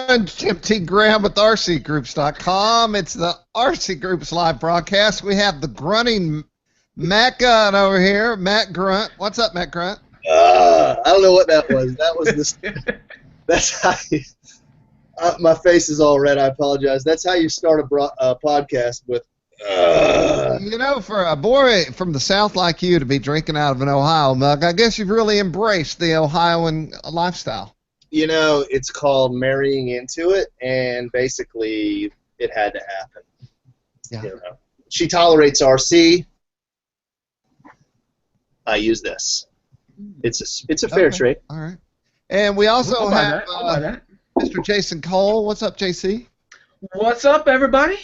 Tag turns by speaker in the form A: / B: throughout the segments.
A: everyone. Tim T. Graham with RCGroups.com. It's the RC Groups live broadcast. We have the grunting Matt Gunn over here. Matt Grunt. What's up, Matt Grunt?
B: I don't know what that was. That was this. That's how you, my face is all red. I apologize. That's how you start a podcast with.
A: You know, for a boy from the South like you to be drinking out of an Ohio mug, I guess you've really embraced the Ohioan lifestyle.
B: You know, it's called marrying into it, and basically it had to happen.
A: Yeah.
B: You know, she tolerates RC. I use this. It's a fair trade.
A: All right. And we also have
C: that.
A: Mr. Jason Cole. What's up, JC?
C: What's up, everybody?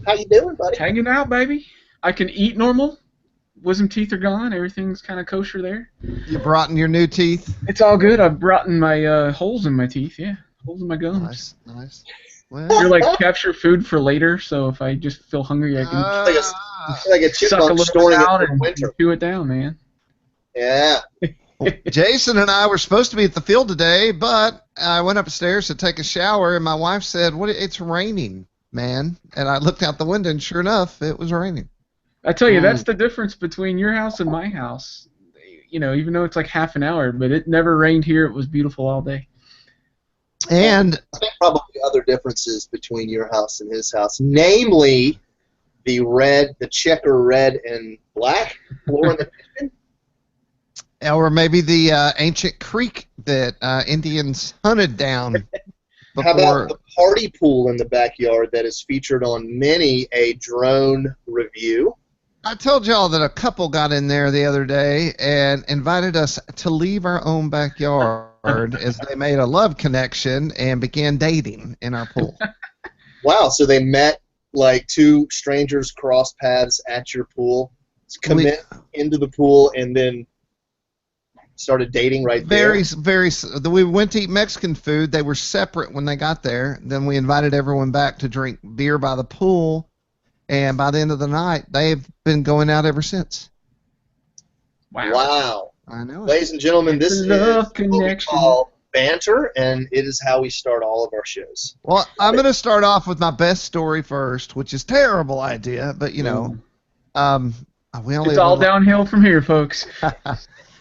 B: How you doing, buddy?
C: Hanging out, baby. I can eat normal. Wisdom teeth are gone. Everything's kind of kosher there.
A: You brought in your new teeth?
C: It's all good. I've brought in my holes in my teeth, yeah. Holes in my gums.
A: Nice, nice. Well,
C: You're like capture food for later, so if I just feel hungry, I can
B: like a
C: suck a
B: chipmunk
C: little
B: storing
C: bit
B: it
C: out
B: for
C: and
B: winter.
C: chew it down, man.
B: Yeah.
A: Jason and I were supposed to be at the field today, but I went upstairs to take a shower, and my wife said, "What? It's raining, man." And I looked out the window, and sure enough, it was raining.
C: I tell you, that's the difference between your house and my house. You know, even though it's like half an hour, but it never rained here. It was beautiful all day.
A: And
B: I think probably other differences between your house and his house, namely the checker red and black floor in the kitchen.
A: or maybe the ancient creek that Indians hunted down before.
B: How about the party pool in the backyard that is featured on many a drone review?
A: I told y'all that a couple got in there the other day and invited us to leave our own backyard as they made a love connection and began dating in our pool.
B: Wow, so they met like two strangers crossed paths at your pool, commit into the pool, and then started dating right there?
A: We went to eat Mexican food. They were separate when they got there. Then we invited everyone back to drink beer by the pool. And by the end of the night, they've been going out ever since.
B: Wow.
A: I know it.
B: Ladies and gentlemen, this is what we call banter, and it is how we start all of our shows.
A: Well, I'm going to start off with my best story first, which is a terrible idea, but, you know,
C: it's all downhill from here, folks.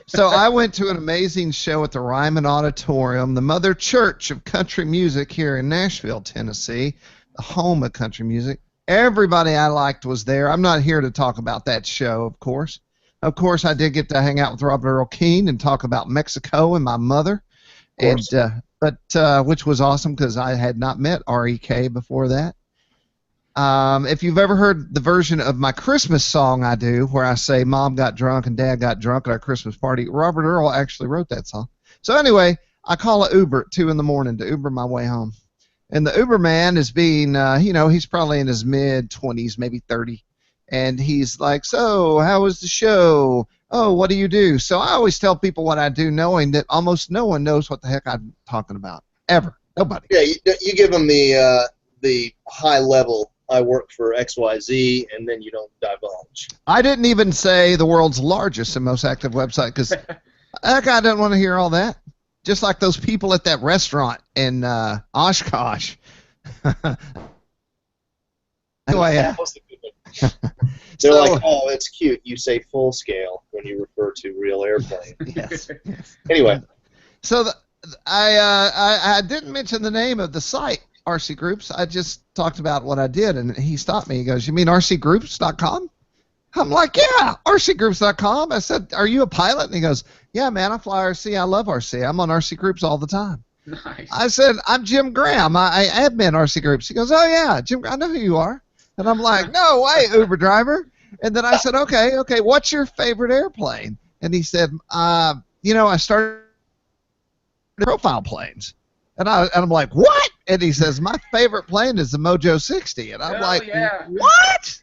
A: So I went to an amazing show at the Ryman Auditorium, the mother church of country music here in Nashville, Tennessee, the home of country music. Everybody I liked was there. I'm not here to talk about that show, of course. Of course, I did get to hang out with Robert Earl Keen and talk about Mexico and my mother, which was awesome because I had not met REK before that. If you've ever heard the version of my Christmas song I do, where I say Mom got drunk and Dad got drunk at our Christmas party, Robert Earl actually wrote that song. So anyway, I call an Uber at 2 in the morning to Uber my way home. And the Uber man is being, he's probably in his mid-20s, maybe 30. And he's like, "So, how was the show? Oh, what do you do?" So I always tell people what I do, knowing that almost no one knows what the heck I'm talking about. Ever. Nobody.
B: Yeah, you give them the high level, I work for XYZ, and then you don't divulge.
A: I didn't even say the world's largest and most active website because that guy doesn't want to hear all that. Just like those people at that restaurant in Oshkosh. Anyway,
B: they're like, "Oh, it's cute. You say full scale when you refer to real airplane."
A: Yes.
B: Anyway.
A: So I didn't mention the name of the site, RC Groups. I just talked about what I did, and he stopped me. He goes, "You mean RCGroups.com?" I'm like, "Yeah, RCGroups.com." I said, "Are you a pilot?" And he goes, "Yeah, man, I fly RC. I love RC. I'm on RC Groups all the time."
C: Nice.
A: I said, "I'm Jim Graham. I admin RC Groups." He goes, "Oh, yeah, Jim, I know who you are." And I'm like, "No way, Uber driver." And then I said, okay, what's your favorite airplane? And he said, I started profile planes. And I'm like, "What?" And he says, "My favorite plane is the Mojo 60. And I'm like,
C: yeah.
A: "What?"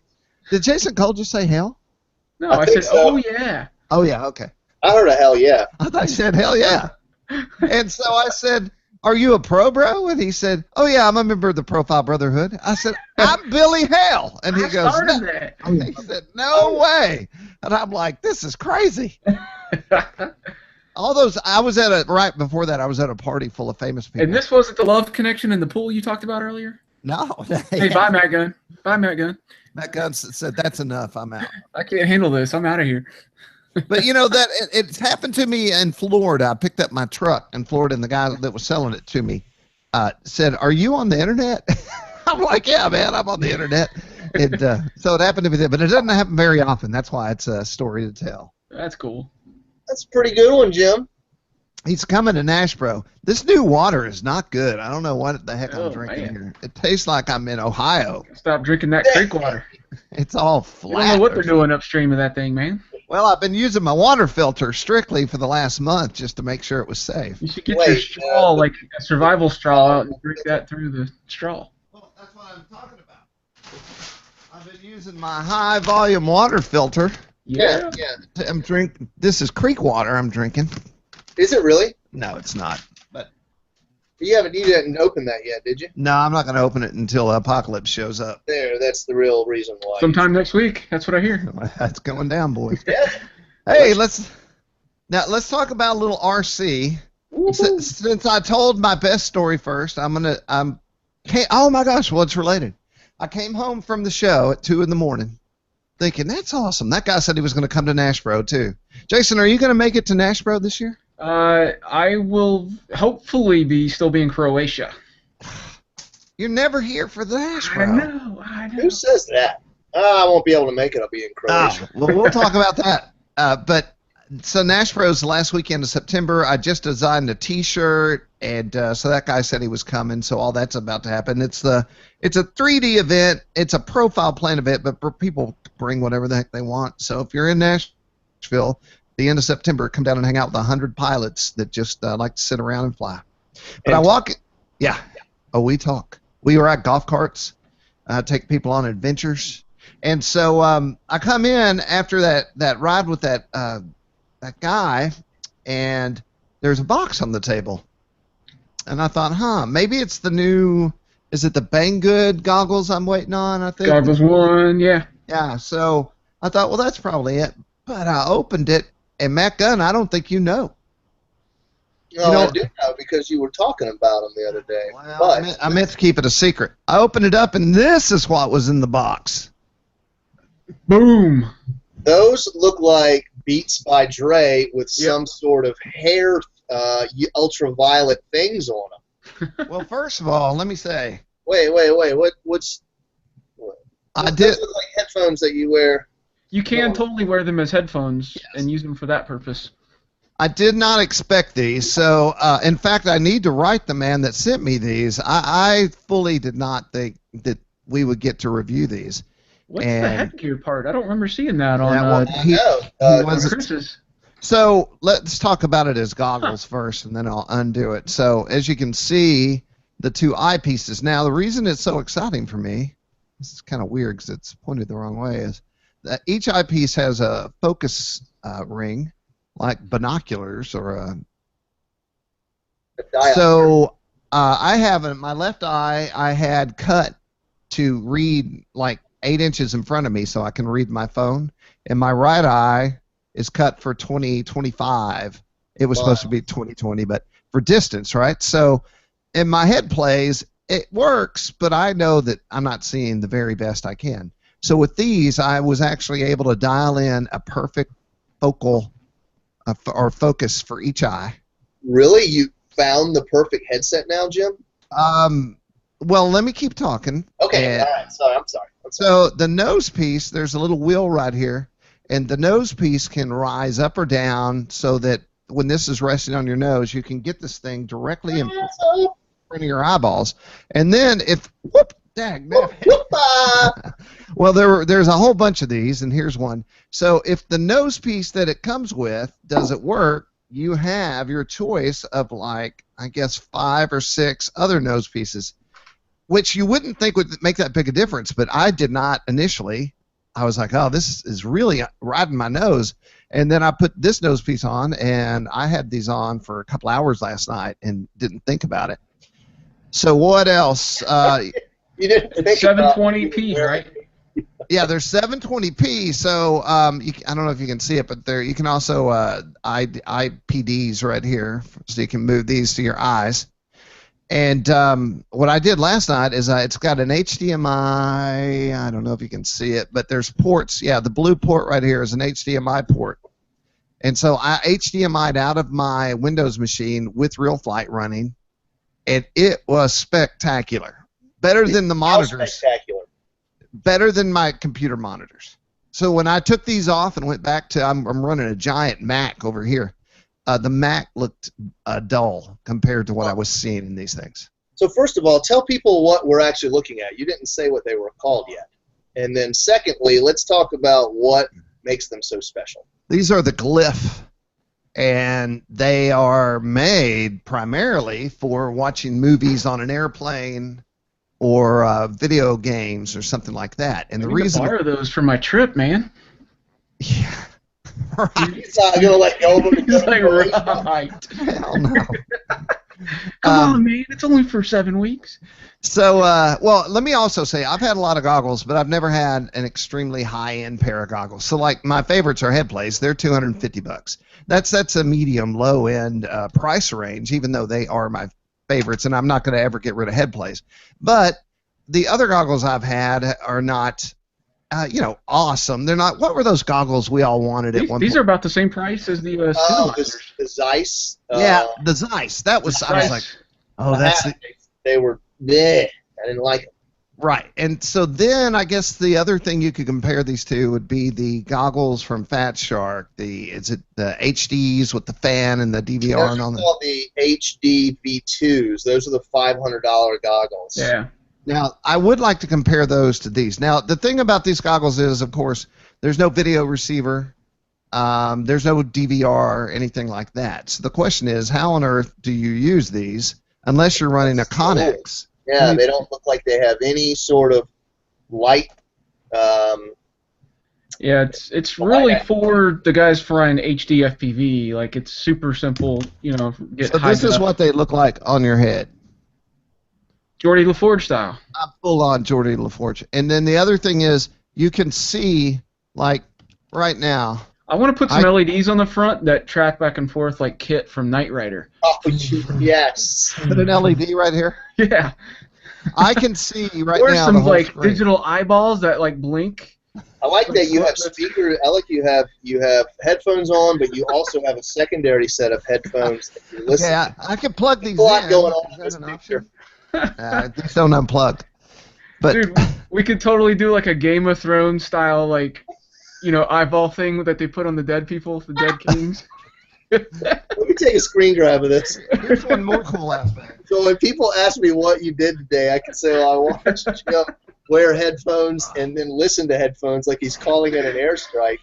A: Did Jason Cole just say hell?
C: No, I said,
B: so.
C: "Oh, yeah."
A: Oh, yeah, okay.
B: I heard a hell yeah.
A: I thought you said hell yeah. And so I said, "Are you a pro, bro?" And he said, "Oh, yeah, I'm a member of the Profile Brotherhood." I said, "I'm Billy Hale." And he goes, "No." He said, "No way." And I'm like, "This is crazy." all those. I was at right before that. I was at a party full of famous people.
C: And this wasn't the love connection in the pool you talked about earlier?
A: No.
C: Hey, bye, Matt Gunn. Bye, Matt Gunn.
A: Matt Gunn said, "That's enough. I'm out."
C: I can't handle this. I'm out of here.
A: But you know that it's happened to me in Florida. I picked up my truck in Florida, and the guy that was selling it to me said, "Are you on the internet?" I'm like, "Yeah, man, I'm on the internet." And so it happened to be there, but it doesn't happen very often. That's why it's a story to tell.
C: That's cool.
B: That's a pretty good one, Jim.
A: He's coming to Nashbro. This new water is not good. I don't know what the heck I'm
C: Oh,
A: drinking
C: man.
A: here. It tastes like I'm in Ohio.
C: Stop drinking that creek water.
A: It's all
C: I
A: flat.
C: don't know what they're doing upstream of that thing, man.
A: Well, I've been using my water filter strictly for the last month just to make sure it was safe.
C: You should get your straw, like a survival straw, out and drink that through the straw.
A: Well, that's what I'm talking about. I've been using my high volume water filter.
B: Yeah.
A: I'm drinking. This is creek water I'm drinking.
B: Is it really?
A: No, it's not. But
B: You didn't open that yet, did you?
A: no, I'm not going to open it until Apocalypse shows up.
B: That's the real reason why.
C: Sometime next week. That's what I hear.
A: That's going down, boys.
B: Yeah.
A: Hey, let's talk about a little RC. Since I told my best story first, oh my gosh, well, it's related. I came home from the show at 2 in, thinking that's awesome. That guy said he was going to come to Nashbro too. Jason, are you going to make it to Nashbro this year?
C: I will hopefully still be in Croatia.
A: You're never here for the Nashbro.
C: I know.
B: Who says that? I won't be able to make it. I'll be in Croatia.
A: Well, we'll talk about that. But so Nashbro's the last weekend of September. I just designed a T-shirt, and so that guy said he was coming. So all that's about to happen. It's a 3D event. It's a profile plane event, but people bring whatever the heck they want. So if you're in Nashville, the end of September, come down and hang out with 100 pilots that just like to sit around and fly. But I walk. Yeah. Oh, we talk. We ride golf carts. Take people on adventures. And so I come in after that ride with that guy, and there's a box on the table. And I thought, maybe it's the new, is it the Banggood goggles I'm waiting on, I think?
C: Goggles 1, yeah.
A: Yeah, so I thought, well, that's probably it. But I opened it, and Matt Gunn, I don't think you know.
B: No, I do know because you were talking about them the other day.
A: Well,
B: But
A: I meant to keep it a secret. I opened it up, and this is what was in the box.
C: Boom.
B: those look like Beats by Dre with some sort of hair ultraviolet things on them.
A: Well, first of all, let me say.
B: Wait. What
A: I
B: those
A: did.
B: look like headphones that you wear.
C: You can totally wear them as headphones and use them for that purpose.
A: I did not expect these. So, in fact, I need to write the man that sent me these. I fully did not think that we would get to review these.
C: What's the headgear part? I don't remember seeing that on Chris's.
A: So let's talk about it as goggles first, and then I'll undo it. So as you can see, the two eyepieces. Now, the reason it's so exciting for me, this is kind of weird because it's pointed the wrong way, is that each eyepiece has a focus ring, like binoculars or a... So I have in my left eye, I had cut to read like 8 inches in front of me so I can read my phone. And my right eye is cut for 20/25. It was supposed to be 20/20, but for distance, right? So in my head plays, it works, but I know that I'm not seeing the very best I can. So with these, I was actually able to dial in a perfect focal or focus for each eye.
B: Really? You found the perfect headset now, Jim?
A: Well, let me keep talking.
B: Okay, all right. Sorry, I'm sorry.
A: So the nose piece, there's a little wheel right here, and the nose piece can rise up or down so that when this is resting on your nose, you can get this thing directly in front of your eyeballs. And then if, well, there's a whole bunch of these, and here's one. So if the nose piece that it comes with doesn't work, you have your choice of like, I guess, 5 or 6 other nose pieces, which you wouldn't think would make that big a difference, but I did not initially. I was like, oh, this is really riding my nose. And then I put this nose piece on, and I had these on for a couple hours last night and didn't think about it. So what else?
B: You didn't think
C: 720p, right?
A: Yeah, they're 720p. So I don't know if you can see it, but there you can also IPDs right here, so you can move these to your eyes. And what I did last night is it's got an HDMI. I don't know if you can see it, but there's ports. Yeah, the blue port right here is an HDMI port. And so I HDMI'd out of my Windows machine with RealFlight running, and it was spectacular. Better than the monitors.
B: Spectacular.
A: Better than my computer monitors. So when I took these off and went back to, I'm running a giant Mac over here. The Mac looked dull compared to what I was seeing in these things.
B: So first of all, tell people what we're actually looking at. You didn't say what they were called yet. And then secondly, let's talk about what makes them so special.
A: These are the Glyph, and they are made primarily for watching movies on an airplane or video games or something like that. And the reason
C: I borrow those for my trip, man.
A: Yeah. Right.
B: He's not going to let go of them.
C: He's like, right.
A: Hell no.
C: Come on, man. It's only for 7 weeks.
A: So, well, let me also say I've had a lot of goggles, but I've never had an extremely high-end pair of goggles. So, like, my favorites are Headplays. They're $250. That's a medium, low-end price range, even though they are my favorites, and I'm not going to ever get rid of Headplays. But the other goggles I've had are not, awesome. They're not. What were those goggles we all wanted at one point?
C: These are about the same price as the
B: the Zeiss.
A: Yeah, the Zeiss. That was. I was like, oh, that's.
B: They were. Bleh. I didn't like them.
A: Right, and so then I guess the other thing you could compare these to would be the goggles from Fat Shark. Is it the HDs with the fan and the DVR and all that?
B: Those are called the HD V2s. Those are the $500 goggles.
C: Yeah.
A: Now, I would like to compare those to these. Now, the thing about these goggles is, of course, there's no video receiver. There's no DVR or anything like that. So the question is, how on earth do you use these unless you're running a Connex?
B: Yeah, they don't look like they have any sort of light.
C: Yeah, it's really for the guys flying HD FPV. Like, it's super simple, get
A: So this is what they look like on your head.
C: Geordie LaForge style.
A: I'm full on Geordie LaForge. And then the other thing is, you can see, like, right now.
C: I want to put some LEDs on the front that track back and forth like Kit from Knight Rider.
B: Oh, yes.
A: Put an LED right here.
C: Yeah.
A: I can see right
C: or
A: now.
C: Or some, like,
A: screen.
C: digital eyeballs that, like, blink.
B: I like that you have speakers. I like you have headphones on, but you also have a secondary set of headphones that you listen.
A: Yeah, I can plug these in.
B: There's a lot going on in this picture.
A: These don't unplug. But
C: dude, we could totally do like a Game of Thrones style, like, eyeball thing that they put on the dead people, the dead kings.
B: Let me take a screen grab of this.
A: Here's one more cool aspect.
B: So when people ask me what you did today, I can say, well, I watched you wear headphones and then listen to headphones like he's calling it an airstrike.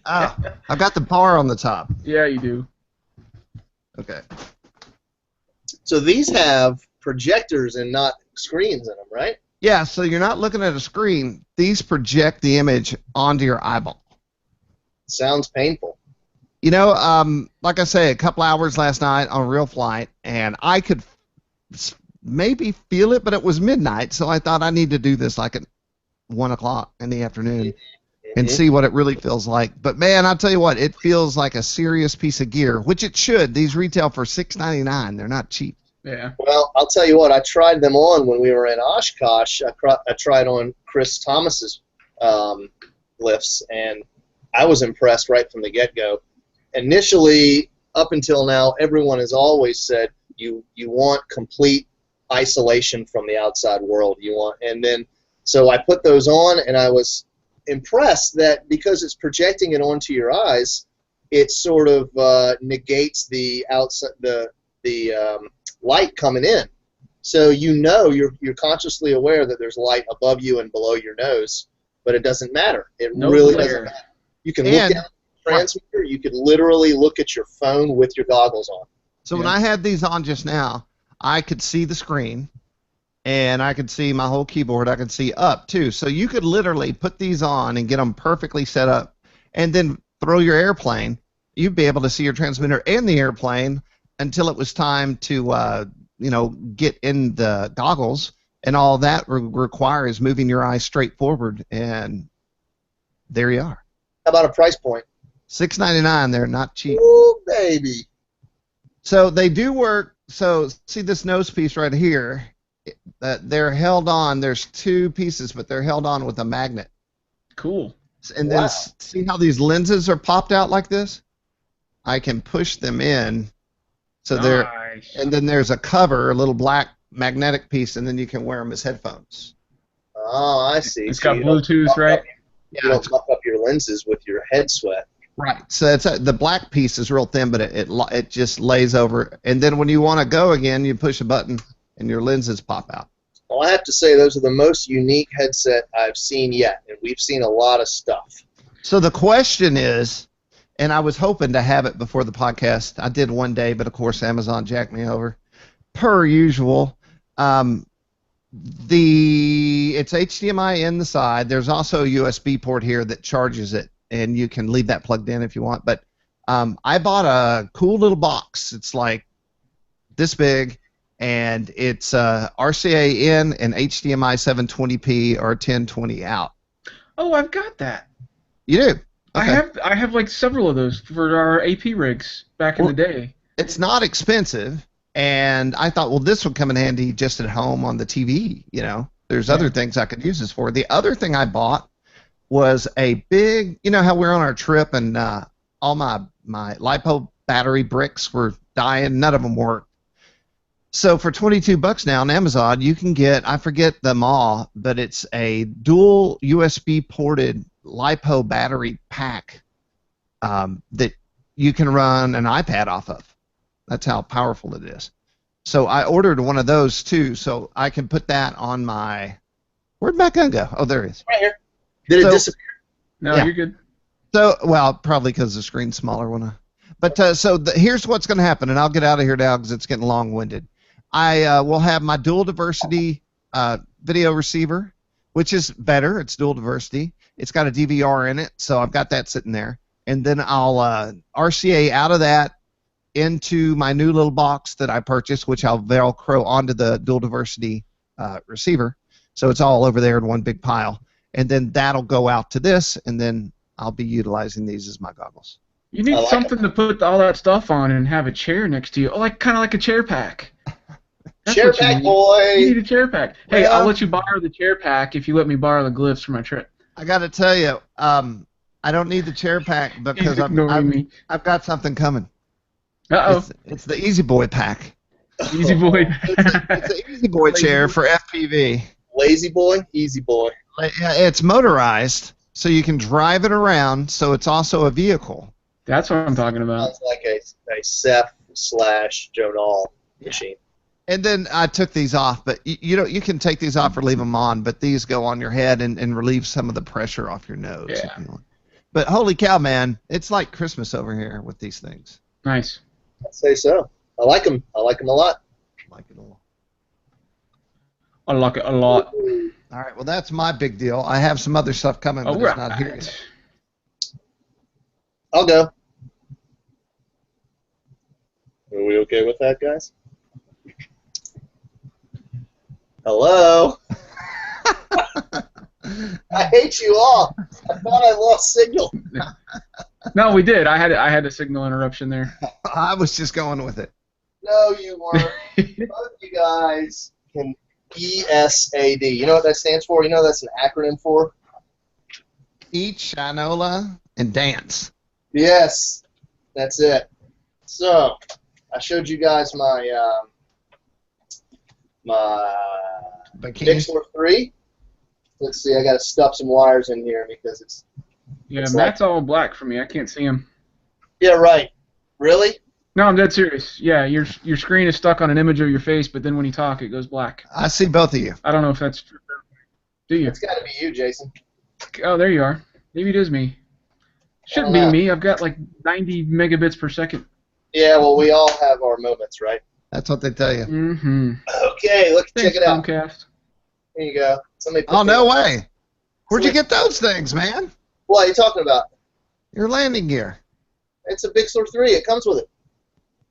A: I've got the bar on the top.
C: Yeah, you do.
A: Okay.
B: So these have projectors and not screens in them, right?
A: Yeah, so you're not looking at a screen. These project the image onto your eyeball.
B: Sounds painful.
A: Like I say, a couple hours last night on RealFlight, and I could maybe feel it, but it was midnight, so I thought I need to do this like at 1 o'clock in the afternoon and see what it really feels like. But, man, I'll tell you what, it feels like a serious piece of gear, which it should. These retail for $6.99. They're not cheap.
C: Yeah.
B: Well, I'll tell you what, I tried them on when we were in Oshkosh. I tried on Chris Thomas's Glyphs, and I was impressed right from the get-go. Initially, up until now, everyone has always said you want complete isolation from the outside world. So I put those on, and I was impressed that because it's projecting it onto your eyes, it sort of negates the outside the light coming in. So you're consciously aware that there's light above you and below your nose, but it doesn't matter. It really doesn't matter. You can look at the transmitter. You could literally look at your phone with your goggles on.
A: So when I had these on just now, I could see the screen, and I could see my whole keyboard. I could see up, too. So you could literally put these on and get them perfectly set up, and then throw your airplane. You'd be able to see your transmitter and the airplane until it was time to, get in the goggles and all that requires moving your eyes straight forward, and there you are.
B: How about a price point?
A: $6.99. They're not cheap.
B: Ooh, baby.
A: So they do work. So see this nose piece right here. They're held on. There's two pieces, but they're held on with a magnet.
C: Cool.
A: And then see how these lenses are popped out like this? I can push them in. So
C: Nice.
A: and then there's a cover, a little black magnetic piece, and then you can wear them as headphones.
B: Oh, I see.
C: It's
B: So
C: got Bluetooth, right?
B: You don't muck up your lenses with your head sweat.
A: Right. So the black piece is real thin, but it just lays over. And then when you want to go again, you push a button, and your lenses pop out.
B: Well, I have to say those are the most unique headset I've seen yet, and we've seen a lot of stuff.
A: So the question is, and I was hoping to have it before the podcast. I did one day, but of course Amazon jacked me over, per usual. It's HDMI in the side. There's also a USB port here that charges it, and you can leave that plugged in if you want. But I bought a cool little box. It's like this big, and it's RCA in and HDMI 720p or 1020 out.
C: Oh, I've got that.
A: You do? Okay.
C: I have like several of those for our AP rigs back in the day.
A: It's not expensive, and I thought, well, this would come in handy just at home on the TV. You know, there's other things I could use this for. The other thing I bought was a big, you know how we're on our trip and all my Lipo battery bricks were dying, none of them worked. So for $22 now on Amazon, you can get, I forget them all, but it's a dual USB ported Lipo battery pack that you can run an iPad off of. That's how powerful it is. So I ordered one of those too, so I can put that on my. Where'd my gun go? Oh, there it is.
B: Right here. Did it disappear?
C: No,
A: Yeah.
C: you're good.
A: So, well, probably because the screen's smaller when I. But here's what's going to happen, and I'll get out of here now because it's getting long-winded. I will have my dual diversity video receiver, which is better. It's dual diversity. It's got a DVR in it, so I've got that sitting there. And then I'll RCA out of that into my new little box that I purchased, which I'll Velcro onto the dual diversity receiver. So it's all over there in one big pile. And then that'll go out to this, and then I'll be utilizing these as my goggles.
C: You need something to put all that stuff on and have a chair next to you, kind of like a chair pack. That's
B: Chair
C: what you
B: pack,
C: need.
B: boy.
C: You need a chair pack. Hey,
A: Well,
C: I'll let you borrow the chair pack if you let me borrow the Glyphs for my trip.
A: I got to tell you, I don't need the chair pack because I've got something coming.
C: Uh-oh.
A: It's the Easy Boy pack.
C: Easy boy.
A: It's an Easy Boy chair for FPV.
B: Lazy boy, easy boy.
A: Yeah, it's motorized, so you can drive it around. So it's also a vehicle.
C: That's what I'm talking about.
B: Sounds like a Seth/Jonal machine.
A: And then I took these off, but you can take these off or leave them on, but these go on your head and relieve some of the pressure off your nose.
C: Yeah.
A: If you want. But holy cow, man, it's like Christmas over here with these things.
C: Nice.
B: I'd say so. I like them. I like them a lot.
A: I like it all.
C: I like it a lot.
A: All right, well, that's my big deal. I have some other stuff coming, but it's not here yet.
B: I'll go. Are we okay with that, guys? Hello? I hate you all. I thought I lost signal.
C: No, we did. I had a signal interruption there.
A: I was just going with it.
B: No, you weren't. Both you guys can ESAD. You know what that stands for? You know what that's an acronym for?
A: Eat, Shinola, and dance.
B: Yes, that's it. So, I showed you guys my Bixler 3. Let's see, I got to stuff some wires in here because it's...
C: Yeah, Matt's all black for me. I can't see him.
B: Yeah, right. Really?
C: No, I'm dead serious. Yeah, your screen is stuck on an image of your face, but then when you talk, it goes black.
A: I see both of you.
C: I don't know if that's true. Do you?
B: It's got to be you, Jason.
C: Oh, there you are. Maybe it is me. Shouldn't be me. I've got like 90 megabits per second.
B: Yeah, well, we all have our moments, right?
A: That's what they tell you.
C: Mm-hmm.
B: Okay, check it out.
C: Comcast.
B: Here you go.
A: Oh, no way. Where'd you get those things, man?
B: What are you talking about?
A: Your landing gear.
B: It's a Bixler 3. It comes with it.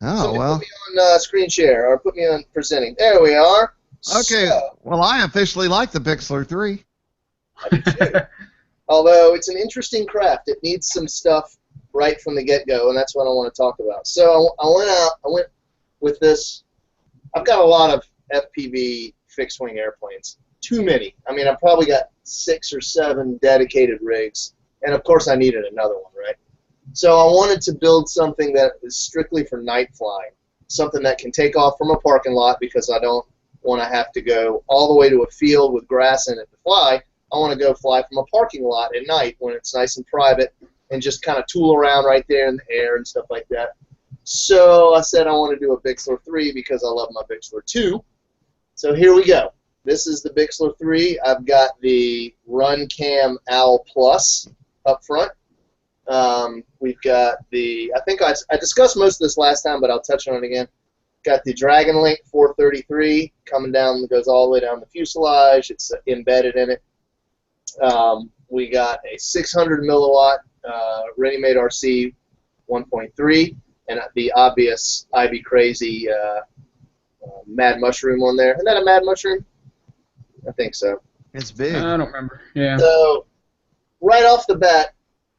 A: Oh,
B: Somebody
A: well.
B: put me on screen share or put me on presenting. There we are.
A: Okay, well, I officially like the Bixler 3.
B: I do too. Although it's an interesting craft. It needs some stuff right from the get-go, and that's what I want to talk about. So I went with this. I've got a lot of FPV fixed-wing airplanes. Too many. I mean, I've probably got 6 or 7 dedicated rigs, and of course I needed another one, right? So I wanted to build something that is strictly for night flying, something that can take off from a parking lot because I don't want to have to go all the way to a field with grass in it to fly. I want to go fly from a parking lot at night when it's nice and private and just kind of tool around right there in the air and stuff like that. So I said I want to do a Bixler 3 because I love my Bixler 2. So here we go. This is the Bixler 3. I've got the Run Cam Owl Plus up front. We've got the, I think I discussed most of this last time, but I'll touch on it again. Got the Dragon Link 433 coming down, goes all the way down the fuselage. It's embedded in it. We got a 600 milliwatt ready-made RC 1.3 and the obvious IB Crazy Mad Mushroom on there. Isn't that a Mad Mushroom? I think so.
A: It's big.
C: I don't remember. Yeah.
B: So right off the bat,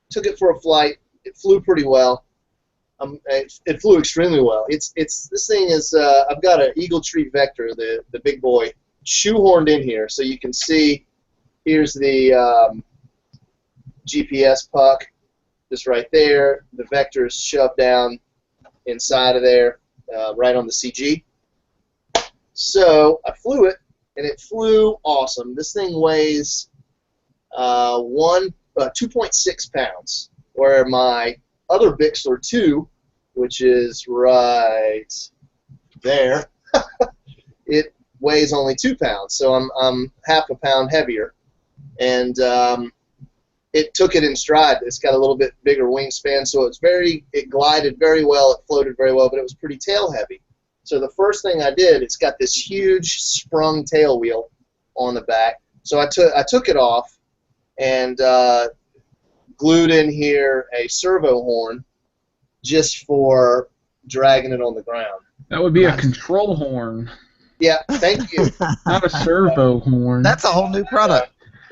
B: took it for a flight. It flew pretty well. It flew extremely well. This thing is I've got an Eagle Tree Vector, the big boy, shoehorned in here, so you can see. Here's the GPS puck, just right there. The vector's shoved down inside of there, right on the CG. So I flew it, and it flew awesome. This thing weighs 2.6 pounds, where my other Bixler 2, which is right there, it weighs only 2 pounds. So I'm half a pound heavier. And it took it in stride. It's got a little bit bigger wingspan, so it glided very well, it floated very well, but it was pretty tail heavy. So the first thing I did, it's got this huge sprung tail wheel on the back. So I took it off and glued in here a servo horn just for dragging it on the ground.
C: That would be a control horn.
B: Yeah, thank you.
C: Not a servo horn.
A: That's a whole new product.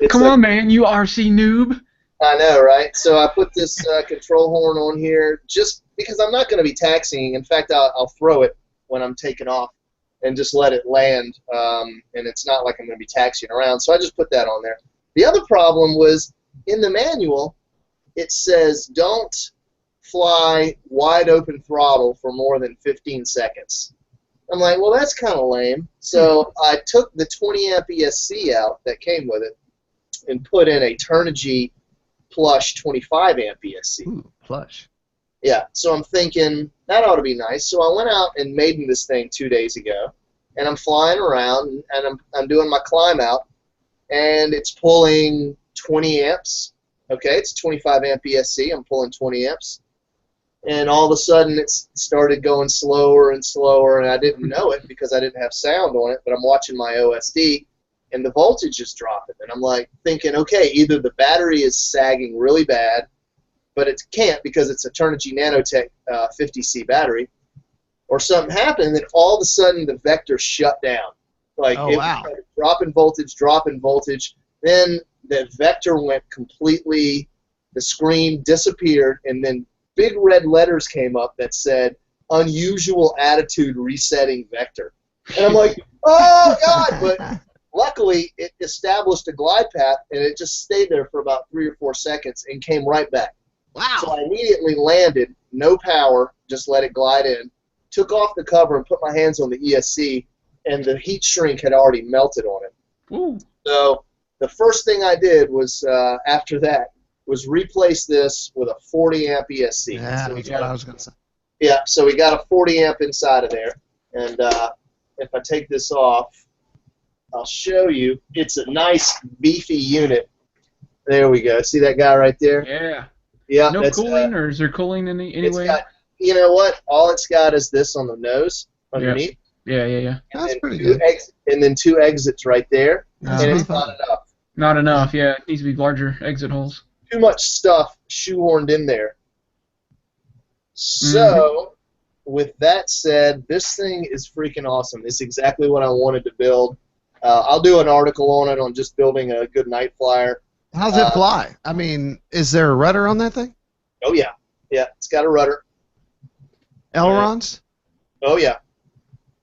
C: Come on, man, you RC noob.
B: I know, right? So I put this control horn on here just because I'm not going to be taxiing. In fact, I'll throw it when I'm taking off and just let it land, and it's not like I'm going to be taxiing around. So I just put that on there. The other problem was in the manual, it says don't fly wide open throttle for more than 15 seconds. I'm like, well, that's kind of lame. So I took the 20 amp ESC out that came with it and put in a Turnigy plush 25 amp ESC.
A: Ooh, plush.
B: Yeah, so I'm thinking that ought to be nice. So I went out and made this thing 2 days ago, and I'm flying around, and I'm doing my climb out, and it's pulling 20 amps. Okay, it's 25 amp ESC. I'm pulling 20 amps. And all of a sudden, it started going slower and slower, and I didn't know it because I didn't have sound on it, but I'm watching my OSD, and the voltage is dropping. And I'm like thinking, okay, either the battery is sagging really bad, but it can't because it's a Turnigy Nanotech 50C battery, or something happened, and then all of a sudden the vector shut down. Like it was dropping voltage. Then the vector went completely, the screen disappeared, and then big red letters came up that said, unusual attitude resetting vector. And I'm like, oh, God, but luckily it established a glide path, and it just stayed there for about 3 or 4 seconds and came right back.
A: Wow. So
B: I immediately landed, no power, just let it glide in, took off the cover and put my hands on the ESC, and the heat shrink had already melted on it.
C: Ooh.
B: So the first thing I did was, after that, was replace this with a 40 amp ESC.
A: Yeah, that's what I was going to say.
B: Yeah, so we got a 40 amp inside of there, and if I take this off, I'll show you. It's a nice beefy unit. There we go. See that guy right there?
C: Yeah.
B: Yeah.
C: No cooling, or is there cooling anyway?
B: You know what? All it's got is this on the nose underneath.
C: Yeah.
A: That's pretty good.
B: And then 2 exits right there,
A: That's
B: and it's
A: fun.
B: not enough.
C: Not enough, yeah. It needs to be larger exit holes.
B: Too much stuff shoehorned in there. So, with that said, this thing is freaking awesome. It's exactly what I wanted to build. I'll do an article on it on just building a good night flyer.
A: How's it fly? I mean, is there a rudder on that thing?
B: Oh yeah, yeah, it's got a rudder.
A: Ailerons?
B: Oh yeah,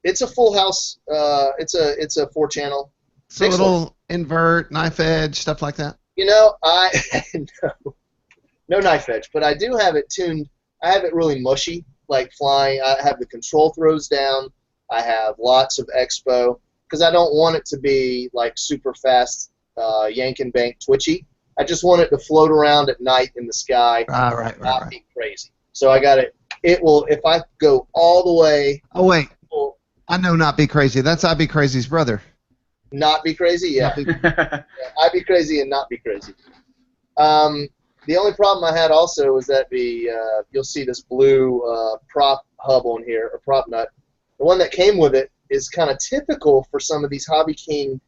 B: it's a full house. It's a 4-channel.
A: So it'll invert, knife edge, stuff like that.
B: You know, no knife edge, but I do have it tuned. I have it really mushy, like flying. I have the control throws down. I have lots of expo because I don't want it to be like super fast, yank and bank twitchy. I just want it to float around at night in the sky, not be crazy. So I got it. It will, if I go all the way.
A: Oh wait, I know Not Be Crazy. That's I'd Be Crazy's brother.
B: Not Be Crazy, yeah. Yeah, I'd Be Crazy and Not Be Crazy. The only problem I had also was that you'll see this blue prop hub on here, or prop nut. The one that came with it is kind of typical for some of these Hobby King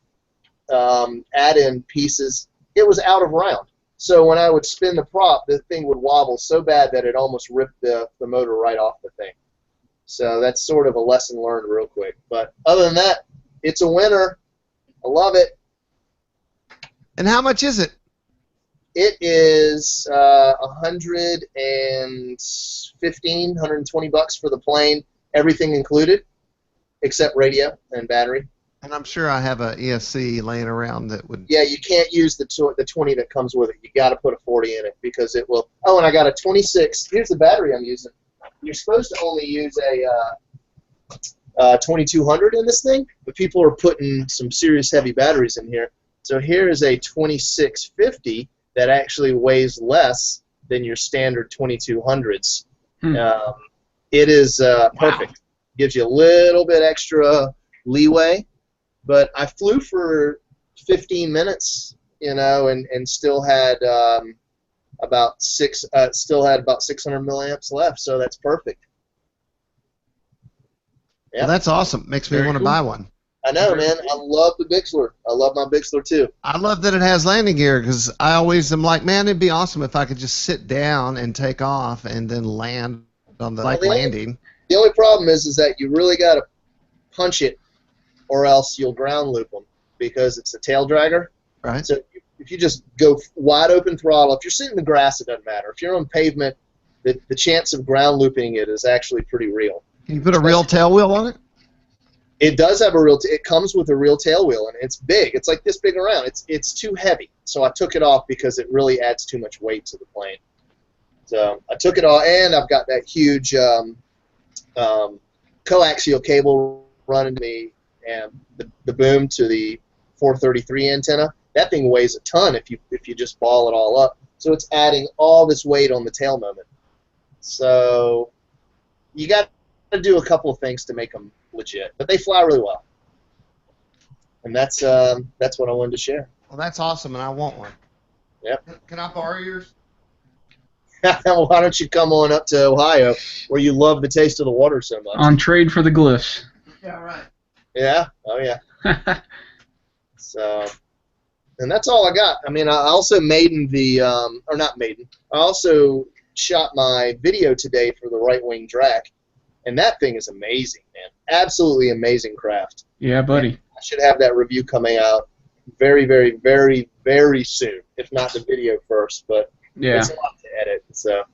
B: add-in pieces. It was out of round. So when I would spin the prop, the thing would wobble so bad that it almost ripped the motor right off the thing. So that's sort of a lesson learned real quick. But other than that, it's a winner. I love it.
A: And how much is it?
B: It is $120 for the plane, everything included, except radio and battery.
A: And I'm sure I have a ESC laying around that would.
B: Yeah, you can't use the 20 that comes with it. You got to put a 40 in it because it will. Oh, and I got a 26. Here's the battery I'm using. You're supposed to only use a 2200 in this thing, but people are putting some serious heavy batteries in here. So here is a 2650 that actually weighs less than your standard 2200s. It is perfect. Gives you a little bit extra leeway, but I flew for 15 minutes, you know, and still had about 600 milliamps left, so that's perfect.
A: Yeah, well, that's awesome. Makes me want to buy one.
B: I know, man. I love the Bixler. I love my Bixler too.
A: I love that it has landing gear because I always am like, man, it'd be awesome if I could just sit down and take off and then land on the landing.
B: The only problem is that you really got to punch it, or else you'll ground loop them because it's a tail dragger.
A: Right.
B: So if you just go wide open throttle, if you're sitting in the grass, it doesn't matter. If you're on pavement, the chance of ground looping it is actually pretty real.
A: Can you put a real tail wheel on it?
B: It does have a real. It comes with a real tail wheel, and it's big. It's like this big around. It's too heavy, so I took it off because it really adds too much weight to the plane. So I took it off, and I've got that huge coaxial cable running to me, and the boom to the 433 antenna. That thing weighs a ton if you just ball it all up. So it's adding all this weight on the tail moment. So you got to do a couple of things to make them legit, but they fly really well, and that's what I wanted to share.
A: Well, that's awesome, and I want one.
B: Yep.
A: Can I borrow yours?
B: Why don't you come on up to Ohio, where you love the taste of the water so much?
C: On trade for the Glyphs.
A: Yeah, right.
B: Yeah. Oh yeah. So, and that's all I got. I mean, I also maidened or not maiden. I also shot my video today for the right wing drac. And that thing is amazing, man. Absolutely amazing craft.
C: Yeah, buddy.
B: And I should have that review coming out very, very, very, very soon. If not the video first, but it's a lot to edit. So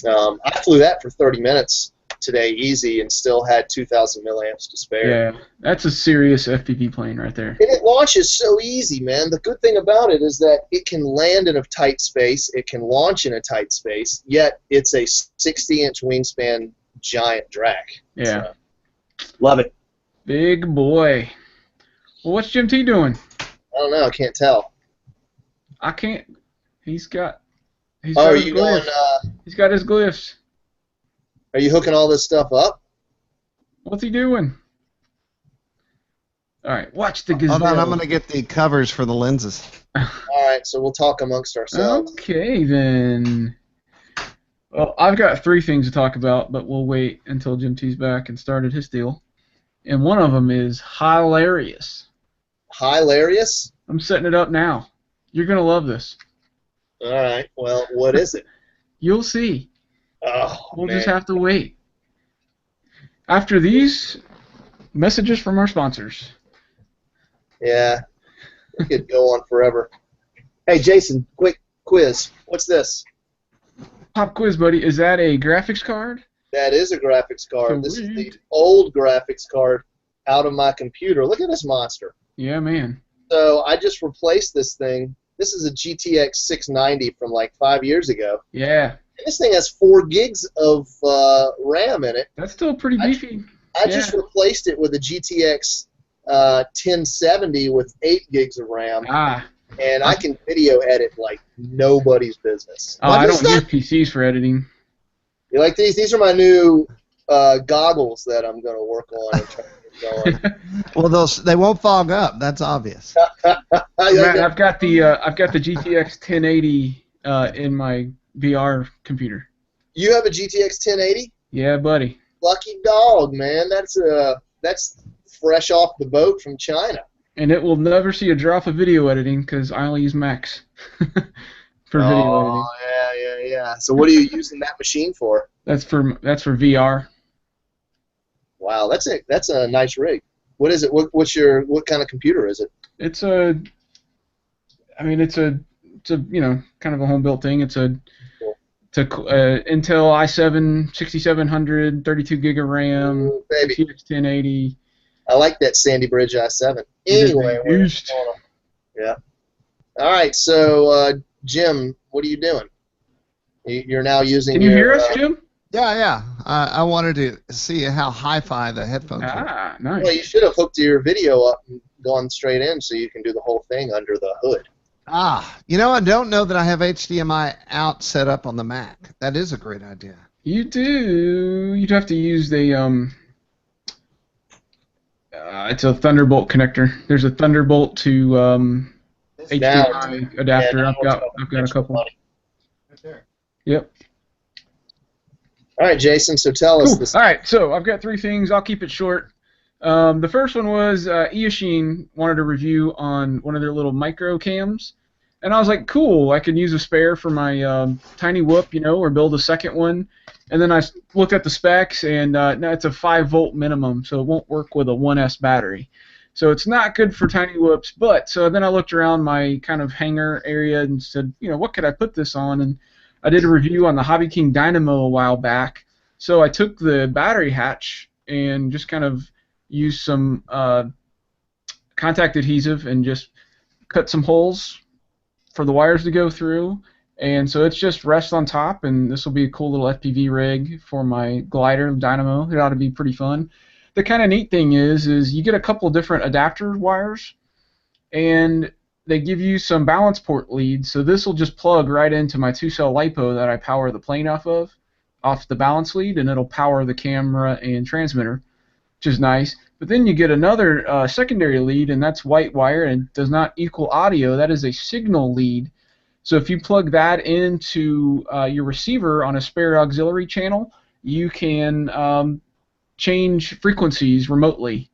B: I flew that for 30 minutes today, easy, and still had 2,000 milliamps to spare.
C: Yeah, that's a serious FPV plane right there.
B: And it launches so easy, man. The good thing about it is that it can land in a tight space. It can launch in a tight space, yet it's a 60-inch wingspan giant drac.
C: Yeah.
B: So, love it.
C: Big boy. Well, what's Jim T doing?
B: I don't know. I can't tell.
C: I can't. He's got his glyphs.
B: Are you hooking all this stuff up?
C: What's he doing? All right, watch the gazelle.
A: Hold on, I'm going to get the covers for the lenses.
B: All right, so we'll talk amongst ourselves.
C: Okay, then. Well, I've got 3 things to talk about, but we'll wait until Jim T's back and started his deal. And one of them is hilarious.
B: Hilarious?
C: I'm setting it up now. You're going to love this.
B: All right, well, what is it?
C: You'll see.
B: Oh,
C: we'll
B: man.
C: just have to wait. After these messages from our sponsors,
B: Yeah, we could go on forever. Hey, Jason, quick quiz. What's this?
C: Pop quiz, buddy. Is that a graphics card?
B: That is a graphics card. This is the
C: Sweet.
B: old graphics card out of my computer. Look at this monster.
C: Yeah, man.
B: So I just replaced this thing. This is a GTX 690 from like 5 years ago.
C: Yeah.
B: And this thing has 4 gigs of RAM in it.
C: That's still pretty beefy.
B: I just replaced it with a GTX 1070 with 8 gigs of RAM.
C: Ah.
B: And I can video edit like nobody's business.
C: Oh, I don't use PCs for editing.
B: You like these? These are my new goggles that I'm going to work on and try to get going.
A: Well, they won't fog up. That's obvious.
C: Matt, I've got the GTX 1080 in my VR computer.
B: You have a GTX 1080?
C: Yeah, buddy.
B: Lucky dog, man. That's fresh off the boat from China.
C: And it will never see a drop of video editing because I only use Macs for video editing.
B: Oh, yeah. So what are you using that machine for?
C: That's for VR.
B: Wow, that's a nice rig. What is it? What kind of computer is it?
C: It's a kind of a home built thing. It's a Intel i7 6700 32 gig of RAM.
B: Ooh, baby.
C: GTX 1080.
B: I like that Sandy Bridge i7. Anyway, yeah. All right, so Jim, what are you doing? You're now using.
C: Can you hear us, Jim?
A: Yeah. I wanted to see how hi-fi the headphones were.
C: Ah, nice.
B: Well, you should have hooked your video up and gone straight in so you can do the whole thing under the hood.
A: I don't know that I have HDMI out set up on the Mac. That is a great idea.
C: You do. You'd have to use the it's a Thunderbolt connector. There's a Thunderbolt to HDMI adapter.
B: Yeah,
C: I've got a couple.
A: Right there.
C: Yep.
B: All right, Jason. So tell us this.
C: All right. So I've got 3 things. I'll keep it short. The first one was Eachine wanted a review on one of their little micro cams, and I was like, cool. I could use a spare for my tiny whoop, or build a second one. And then I looked at the specs, and no, it's a 5-volt minimum, so it won't work with a 1S battery. So it's not good for tiny whoops. But so then I looked around my kind of hangar area and said, what could I put this on? And I did a review on the Hobby King Dynamo a while back. So I took the battery hatch and just kind of used some contact adhesive and just cut some holes for the wires to go through. And so it's just rests on top, and this will be a cool little FPV rig for my glider Dynamo. It ought to be pretty fun. The kind of neat thing is you get a couple different adapter wires, and they give you some balance port leads. So this will just plug right into my 2-cell Lipo that I power the plane off the balance lead, and it'll power the camera and transmitter, which is nice. But then you get another secondary lead, and that's white wire and does not equal audio. That is a signal lead. So if you plug that into your receiver on a spare auxiliary channel, you can change frequencies remotely.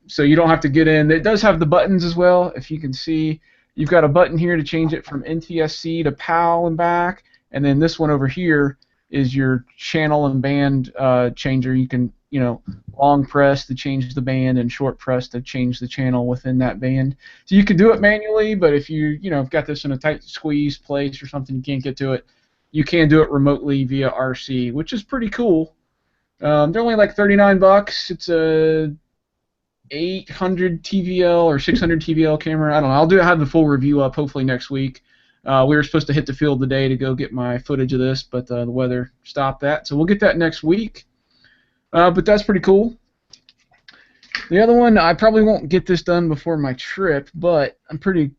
C: So you don't have to get in. It does have the buttons as well. If you can see, you've got a button here to change it from NTSC to PAL and back, and then this one over here is your channel and band changer. You can long press to change the band and short press to change the channel within that band. So you can do it manually, but if you've got this in a tight squeeze place or something, you can't get to it, you can do it remotely via RC, which is pretty cool. They're only like $39. It's a 800 TVL or 600 TVL camera. I don't know. I'll have the full review up hopefully next week. We were supposed to hit the field today to go get my footage of this, but the weather stopped that. So we'll get that next week. But that's pretty cool. The other one, I probably won't get this done before my trip, but I'm pretty,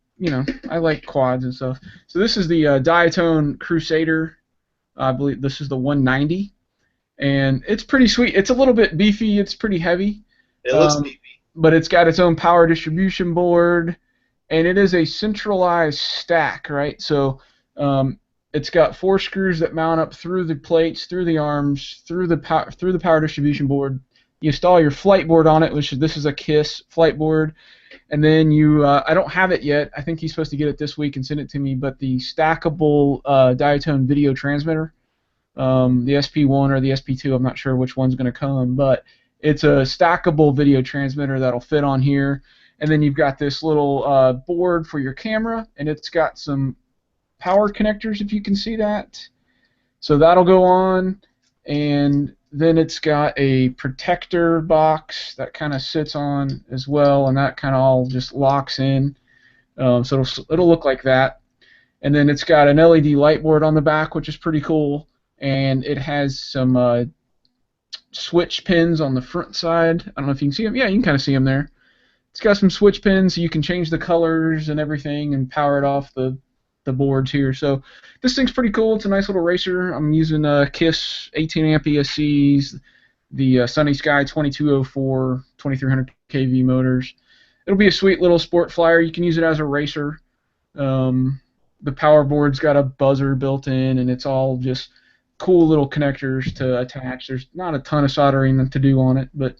C: I like quads and stuff. So this is the Diatone Crusader. I believe this is the 190. And it's pretty sweet. It's a little bit beefy. It's pretty heavy.
B: It looks beefy.
C: But it's got its own power distribution board, and it is a centralized stack, right? So it's got 4 screws that mount up through the plates, through the arms, through the power distribution board. You install your flight board on it, this is a KISS flight board, and then I don't have it yet. I think he's supposed to get it this week and send it to me. But the stackable Diatone video transmitter, the SP1 or the SP2, I'm not sure which one's going to come, but it's a stackable video transmitter that'll fit on here. and then you've got this little board for your camera, and it's got some power connectors, if you can see that. So that'll go on, and then it's got a protector box that kind of sits on as well, and that kind of all just locks in. So it'll look like that. And then it's got an LED light board on the back, which is pretty cool, and it has some switch pins on the front side. I don't know if you can see them. Yeah, you can kind of see them there. It's got some switch pins, so you can change the colors and everything and power it off the boards here. So this thing's pretty cool. It's a nice little racer. I'm using KISS 18 amp ESCs, the Sunny Sky 2204 2300 kV motors. It'll be a sweet little sport flyer. You can use it as a racer. The power board's got a buzzer built in, and it's all just cool little connectors to attach. There's not a ton of soldering to do on it, but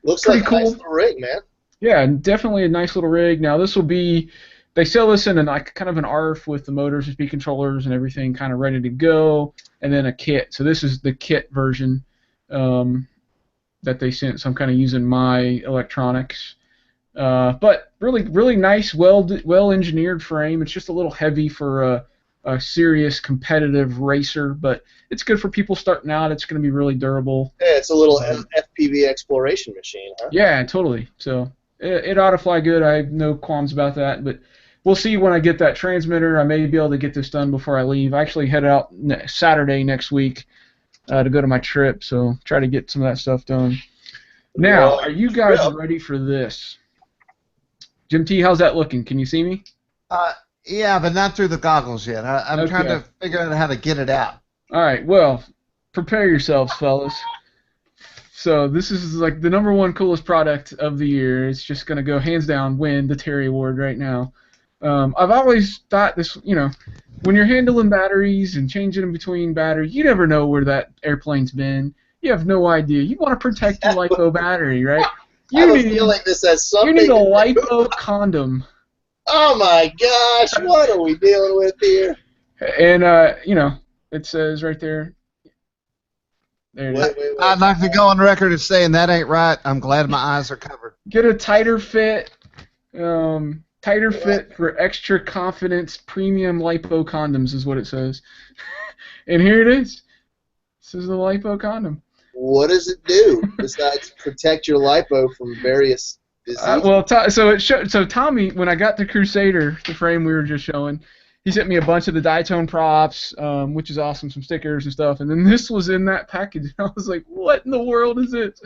B: looks
C: pretty
B: like
C: cool.
B: a nice little rig, man.
C: Yeah, definitely a nice little rig. Now this will be, they sell this in kind of an ARF with the motors and speed controllers and everything kind of ready to go, and then a kit. So this is the kit version that they sent. So I'm kind of using my electronics. But really nice, well engineered frame. It's just a little heavy for a serious competitive racer, but it's good for people starting out. It's going to be really durable.
B: Yeah, it's a little FPV exploration machine, huh?
C: Yeah, totally. So it ought to fly good. I have no qualms about that, but we'll see when I get that transmitter. I may be able to get this done before I leave. I actually head out Saturday next week to go to my trip, so try to get some of that stuff done. Now, are you guys ready for this? Jim T, how's that looking? Can you see me?
A: Yeah, but not through the goggles yet. I'm trying to figure out how to get it out.
C: All right, well, prepare yourselves, fellas. So this is like the #1 coolest product of the year. It's just going to go hands down win the Terry Award right now. I've always thought this, when you're handling batteries and changing them between batteries, you never know where that airplane's been. You have no idea. You want to protect your LiPo battery, right?
B: I feel like this has something.
C: You need a LiPo condom.
B: Oh my gosh, what are we dealing with here?
C: And it says right there. There it is.
B: Wait.
A: I'd like to go on record as saying that ain't right. I'm glad my eyes are covered.
C: Get a tighter fit. Tighter fit for extra confidence premium LiPo condoms is what it says. And here it is. This is the LiPo condom.
B: What does it do besides protect your LiPo from various diseases?
C: So Tommy, when I got the Crusader, the frame we were just showing, he sent me a bunch of the Diatone props, which is awesome, some stickers and stuff, and then this was in that package. I was like, what in the world is this?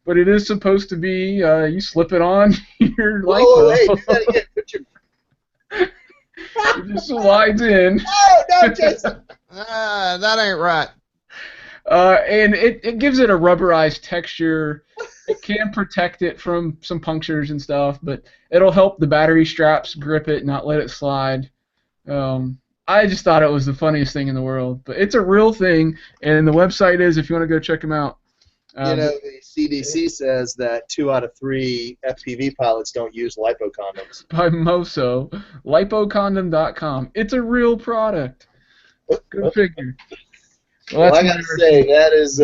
C: But it is supposed to be, you slip it on your LiPo.
B: Oh, hey, do that again. Put your...
C: It just slides in.
B: No, Jason.
A: That ain't right.
C: And it gives it a rubberized texture. It can protect it from some punctures and stuff, but it'll help the battery straps grip it, not let it slide. I just thought it was the funniest thing in the world. But it's a real thing, and the website is, if you want to go check them out.
B: The CDC says that 2 out of 3 FPV pilots don't use LiPo condoms.
C: By Moso, lipocondom.com. It's a real product. Go figure.
B: Well, I gotta say, that is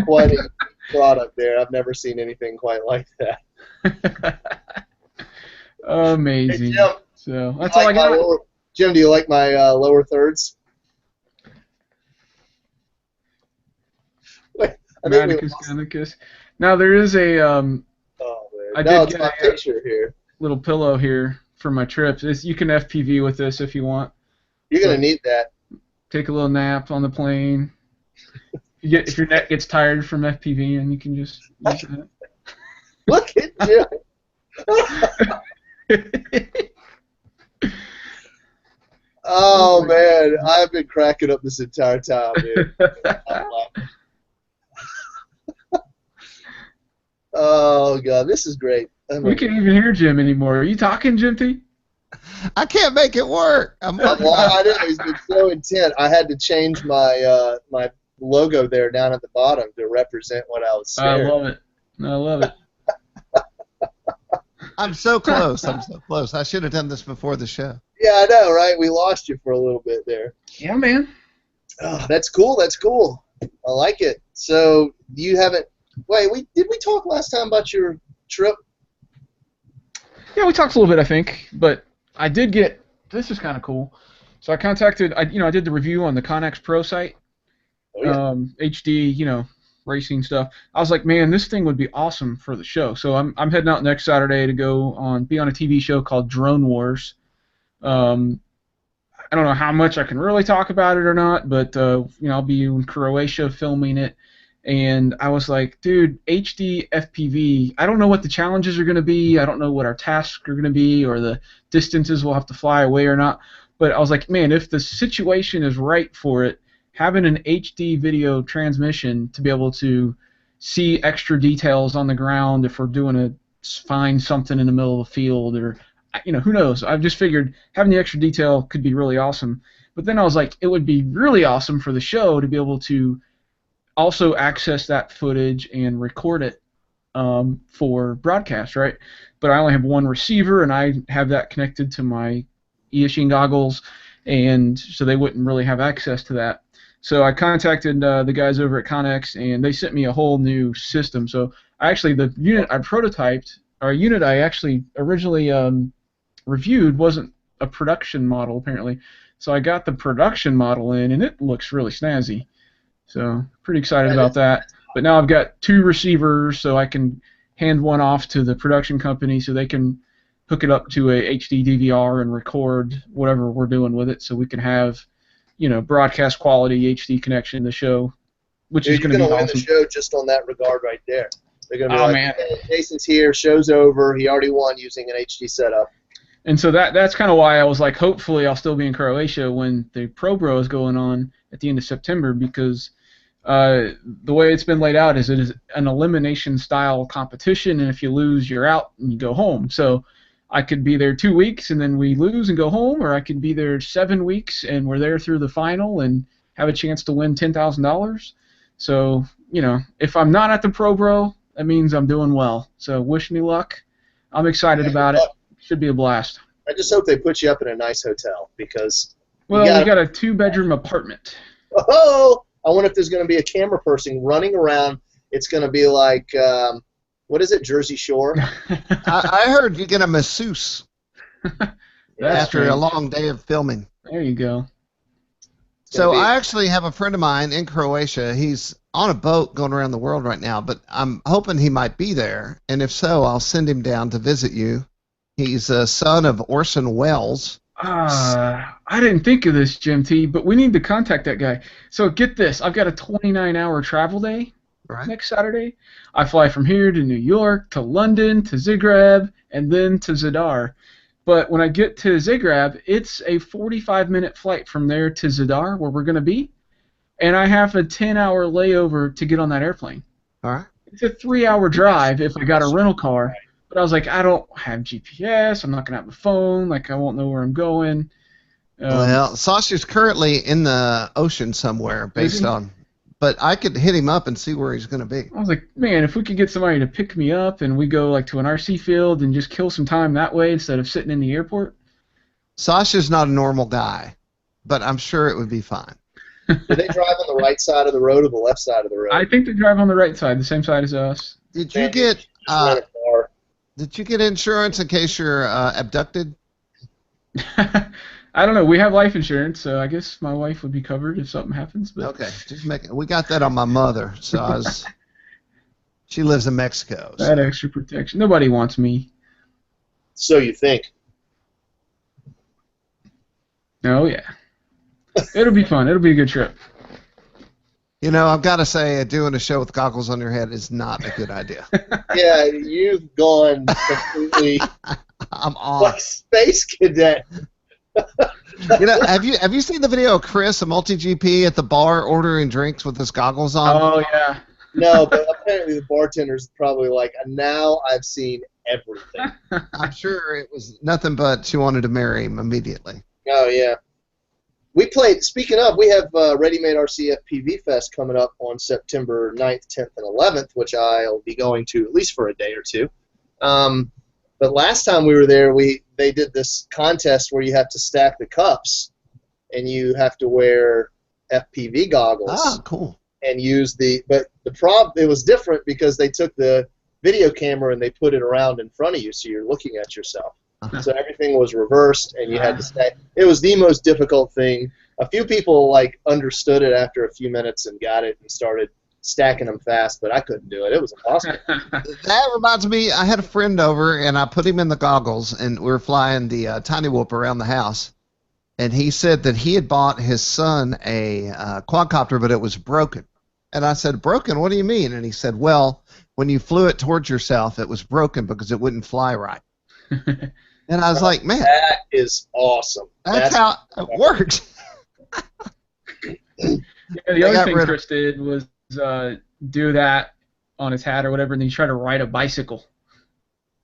B: quite a product there. I've never seen anything quite like that.
C: Amazing.
B: Hey, Jim,
C: so that's all I got.
B: Jim, do you like my lower thirds? Wait,
C: Manicus. Now there is a I did get
B: my picture here.
C: Little pillow here for my trips. You can FPV with this if you want.
B: You're gonna need that.
C: Take a little nap on the plane. If your neck gets tired from FPV, and you can just use that.
B: Look at you. Oh man, I've been cracking up this entire time, dude. Oh god, this is great.
C: We can't even hear Jim anymore. Are you talking, Jim T?
A: I can't make it work.
B: I know, he's been so intent. I had to change my my logo there down at the bottom to represent what I was saying.
C: I love it.
A: I'm so close. I should have done this before the show.
B: Yeah, I know, right? We lost you for a little bit there.
C: Yeah, man.
B: Oh, that's cool. I like it. So you haven't. Wait, did we talk last time about your trip?
C: Yeah, we talked a little bit, I think, but I did get. This is kind of cool. So I contacted. I did the review on the Connex Pro site,
B: Oh yeah.
C: HD, racing stuff. I was like, man, this thing would be awesome for the show. So I'm heading out next Saturday to be on a TV show called Drone Wars. Um, I don't know how much I can really talk about it or not, but I'll be in Croatia filming it. And I was like, dude, HD FPV, I don't know what the challenges are going to be. I don't know what our tasks are going to be or the distances we'll have to fly away or not. But I was like, man, if the situation is right for it, having an HD video transmission to be able to see extra details on the ground if we're find something in the middle of the field or, who knows. I've just figured having the extra detail could be really awesome. But then I was like, it would be really awesome for the show to be able to also access that footage and record it for broadcast, right? But I only have one receiver, and I have that connected to my Eachine goggles, and so they wouldn't really have access to that. So I contacted the guys over at Connex, and they sent me a whole new system. So the unit I prototyped, or a unit I actually originally reviewed, wasn't a production model, apparently. So I got the production model in, and it looks really snazzy. So pretty excited about that. But now I've got 2 receivers, so I can hand one off to the production company so they can hook it up to a HD DVR and record whatever we're doing with it, so we can have, broadcast quality HD connection in the show, which is going to be awesome.
B: You're going to win the show just on that regard right there. They're going to be
C: man.
B: Hey, Jason's here, show's over, he already won using an HD setup.
C: And so that's kind of why I was like, hopefully I'll still be in Croatia when the Pro Bro is going on at the end of September, because the way it's been laid out is it is an elimination style competition, and if you lose, you're out and you go home. So I could be there 2 weeks and then we lose and go home, or I could be there 7 weeks and we're there through the final and have a chance to win $10,000. So, if I'm not at the Pro Bro, that means I'm doing well. So wish me luck. I'm excited about it. Should be a blast.
B: I just hope they put you up in a nice hotel, because
C: we got a 2-bedroom apartment.
B: Oh, I wonder if there's going to be a camera person running around. It's going to be like, what is it, Jersey Shore?
A: I heard you get a masseuse after
C: strange.
A: a long day of filming.
C: There you go.
A: So I actually have a friend of mine in Croatia. He's on a boat going around the world right now, but I'm hoping he might be there. And if so, I'll send him down to visit you. He's a son of Orson Welles.
C: I didn't think of this, Jim T, but we need to contact that guy. So get this. I've got a 29-hour travel day next Saturday. I fly from here to New York, to London, to Zagreb, and then to Zadar. But when I get to Zagreb, it's a 45-minute flight from there to Zadar, where we're going to be, and I have a 10-hour layover to get on that airplane.
A: All right.
C: It's a 3-hour drive if I got a rental car. But I was like, I don't have GPS. I'm not going to have a phone. Like, I won't know where I'm going.
A: Well, Sasha's currently in the ocean somewhere based on... But I could hit him up and see where he's going to be.
C: I was like, man, if we could get somebody to pick me up and we go like to an RC field and just kill some time that way instead of sitting in the airport.
A: Sasha's not a normal guy, but I'm sure it would be fine.
B: Do they drive on the right side of the road or the left side of the road?
C: I think they drive on the right side, the same side as us.
A: Did you get insurance in case you're abducted?
C: I don't know. We have life insurance, so I guess my wife would be covered if something happens. But
A: okay, we got that on my mother, so she lives in Mexico. So.
C: That extra protection. Nobody wants me.
B: So you think?
C: Oh yeah, it'll be fun. It'll be a good trip.
A: I've got to say, doing a show with goggles on your head is not a good idea.
B: Yeah, you've gone completely.
A: I'm off.
B: Like Space Cadet.
A: Have you seen the video of Chris, a multi-GP, at the bar ordering drinks with his goggles on?
C: Oh yeah.
B: No, but apparently the bartender's probably like, now I've seen everything.
A: I'm sure it was nothing but she wanted to marry him immediately.
B: Oh yeah. Speaking of, we have Ready-Made RC FPV Fest coming up on September 9th, 10th, and 11th, which I'll be going to at least for a day or two. But last time we were there, they did this contest where you have to stack the cups, and you have to wear FPV goggles.
A: Ah, cool.
B: And use but it was different because they took the video camera and they put it around in front of you, so you're looking at yourself. So everything was reversed, and you had to stay. It was the most difficult thing. A few people like understood it after a few minutes and got it and started stacking them fast, but I couldn't do it. It was impossible.
A: That reminds me, I had a friend over, and I put him in the goggles, and we were flying the Tiny Whoop around the house, and he said that he had bought his son a quadcopter, but it was broken. And I said, broken? What do you mean? And he said, well, when you flew it towards yourself, it was broken because it wouldn't fly right. And I was like, man,
B: that is awesome.
A: That's how it works.
C: Yeah, the other thing Chris did was do that on his hat or whatever, and then he tried to ride a bicycle.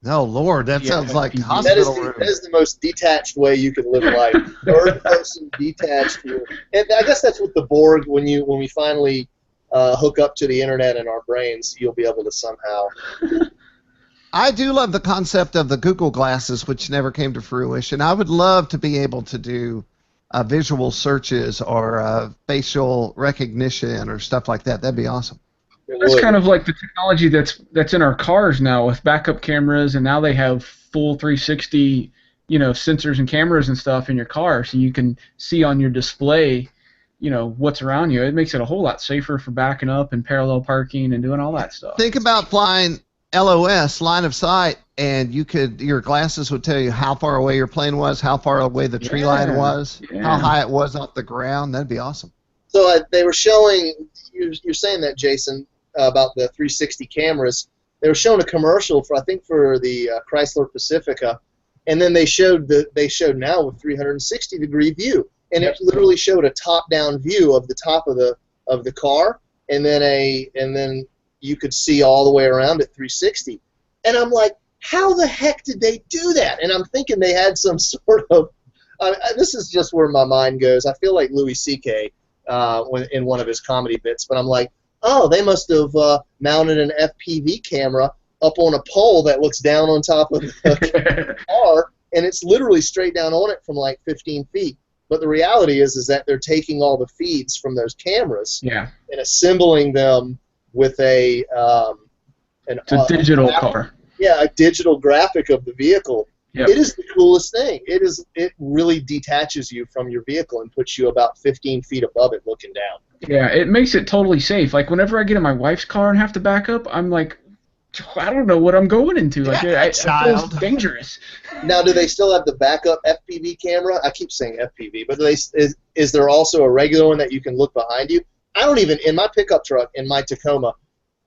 A: No, Lord, that sounds like hospital room.
B: That is the most detached way you can live life. Third person detached view. And I guess that's what the Borg, when we finally hook up to the internet in our brains, you'll be able to somehow.
A: I do love the concept of the Google glasses, which never came to fruition. I would love to be able to do visual searches or facial recognition or stuff like that. That'd be awesome.
C: That's kind of like the technology that's in our cars now with backup cameras, and now they have full 360, sensors and cameras and stuff in your car, so you can see on your display, what's around you. It makes it a whole lot safer for backing up and parallel parking and doing all that stuff.
A: Think about flying LOS, line of sight, and your glasses would tell you how far away your plane was, how far away the tree line was, how high it was off the ground. That'd be awesome.
B: So they were showing, you're saying that, Jason, about the 360 cameras. They were showing a commercial for the Chrysler Pacifica, and then they showed now with 360-degree view, and it literally showed a top-down view of the top of the car, and then you could see all the way around at 360. And I'm like, how the heck did they do that? And I'm thinking they had some sort of this is just where my mind goes. I feel like Louis C.K. In one of his comedy bits, but I'm like, oh, they must have mounted an FPV camera up on a pole that looks down on top of the car, and it's literally straight down on it from like 15 feet. But the reality is that they're taking all the feeds from those cameras and assembling them with it's
C: a digital car.
B: Yeah, a digital graphic of the vehicle. Yep. It is the coolest thing. It really detaches you from your vehicle and puts you about 15 feet above it looking down.
C: Yeah, it makes it totally safe. Like, whenever I get in my wife's car and have to back up, I'm like, I don't know what I'm going into. Like, it feels dangerous.
B: Now, do they still have the backup FPV camera? I keep saying FPV, but is there also a regular one that you can look behind you? I don't even, in my pickup truck, in my Tacoma,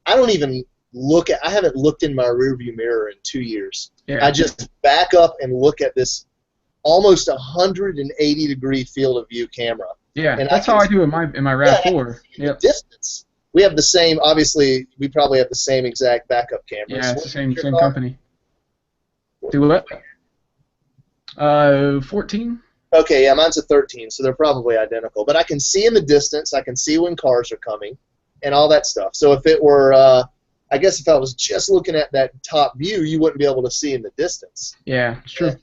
B: I haven't looked in my rearview mirror in 2 years. Yeah. I just back up and look at this almost 180-degree field of view camera.
C: Yeah, and that's how I do in my RAV4.
B: Yep. Distance. We have the same, obviously, we probably have the same exact backup cameras.
C: Yeah, it's the same company. Do what? 14.
B: Okay, yeah, mine's a 13, so they're probably identical. But I can see in the distance, I can see when cars are coming, and all that stuff. So if it were, I guess if I was just looking at that top view, you wouldn't be able to see in the distance.
C: Yeah, it's true.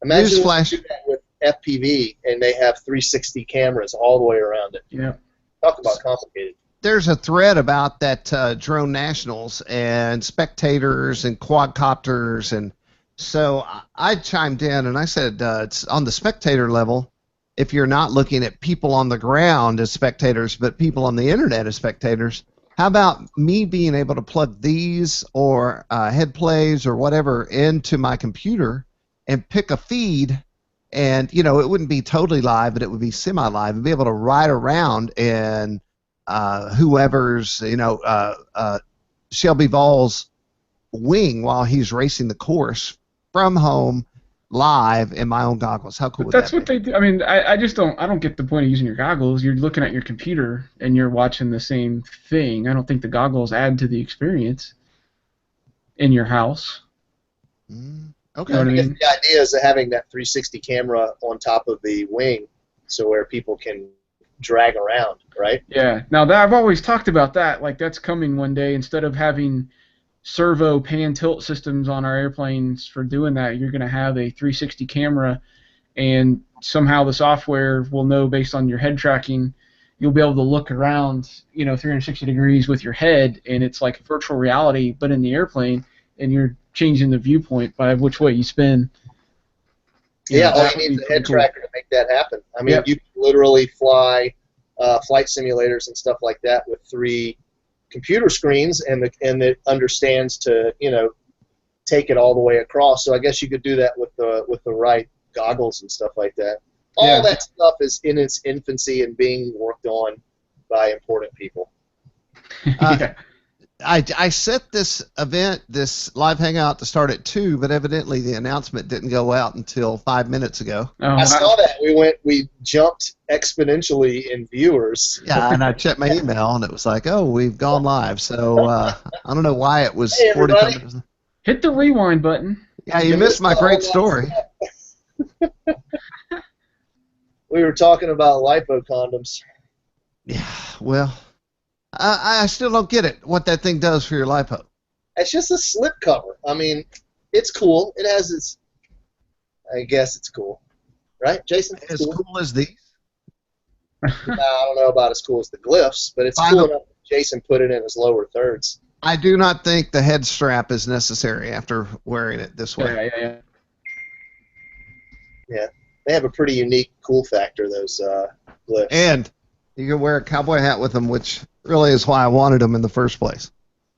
B: Imagine if you do that with FPV, and they have 360 cameras all the way around it.
C: Yeah.
B: Talk about complicated.
A: There's a thread about that drone nationals and spectators and quadcopters, and so I chimed in and I said it's on the spectator level. If you're not looking at people on the ground as spectators, but people on the internet as spectators, how about me being able to plug these or head plays or whatever into my computer and pick a feed, and it wouldn't be totally live, but it would be semi-live, and be able to ride around and whoever's, Shelby Vall's wing while he's racing the course from home live in my own goggles. How cool would that be?
C: That's what they do. I mean, I don't get the point of using your goggles. You're looking at your computer and you're watching the same thing. I don't think the goggles add to the experience in your house.
A: Okay.
B: You know what I mean? The idea is having that 360 camera on top of the wing, so where people can drag around, right?
C: Yeah. Now I've always talked about that. Like, that's coming one day. Instead of having servo pan tilt systems on our airplanes for doing that, you're going to have a 360 camera, and somehow the software will know based on your head tracking you'll be able to look around, 360 degrees with your head, and it's like virtual reality, but in the airplane, and you're changing the viewpoint by which way you spin.
B: Yeah, all you need is a head tracker to make that happen. I mean, you can literally fly flight simulators and stuff like that with 3 computer screens, and it understands to take it all the way across. So I guess you could do that with the right goggles and stuff like that. All that stuff is in its infancy and being worked on by important people.
A: I set this event, this live hangout, to start at 2, but evidently the announcement didn't go out until 5 minutes ago.
C: Oh,
B: I saw that. We jumped exponentially in viewers.
A: Yeah, and I checked my email, and it was like, oh, we've gone live. So I don't know why it was 45 minutes.
C: Hit the rewind button.
A: Yeah, you missed my great story.
B: We were talking about Lipo condoms.
A: Yeah, well, I still don't get it, what that thing does for your Lipo.
B: It's just a slip cover. I mean, it's cool. It has its... I guess it's cool. Right, Jason?
A: As cool as these?
B: I don't know about as cool as the Glyphs, but it's cool enough that Jason put it in his lower thirds.
A: I do not think the head strap is necessary after wearing it this way.
B: Yeah, they have a pretty unique cool factor, those Glyphs.
A: And you can wear a cowboy hat with them, which really is why I wanted them in the first place.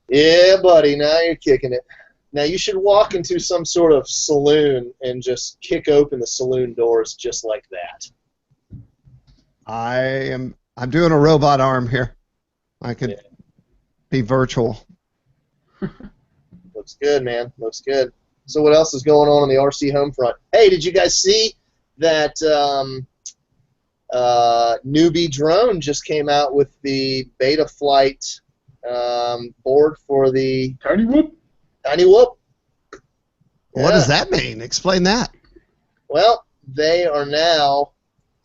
B: Yeah, buddy, now you're kicking it. Now you should walk into some sort of saloon and just kick open the saloon doors just like that.
A: I'm doing a robot arm here. I could be virtual.
B: Looks good, man. Looks good. So what else is going on the RC home front? Hey, did you guys see that Newbie Drone just came out with the beta flight board for the
C: Tiny Whoop?
B: Tiny Whoop.
A: What does that mean? Explain that.
B: Well, they are now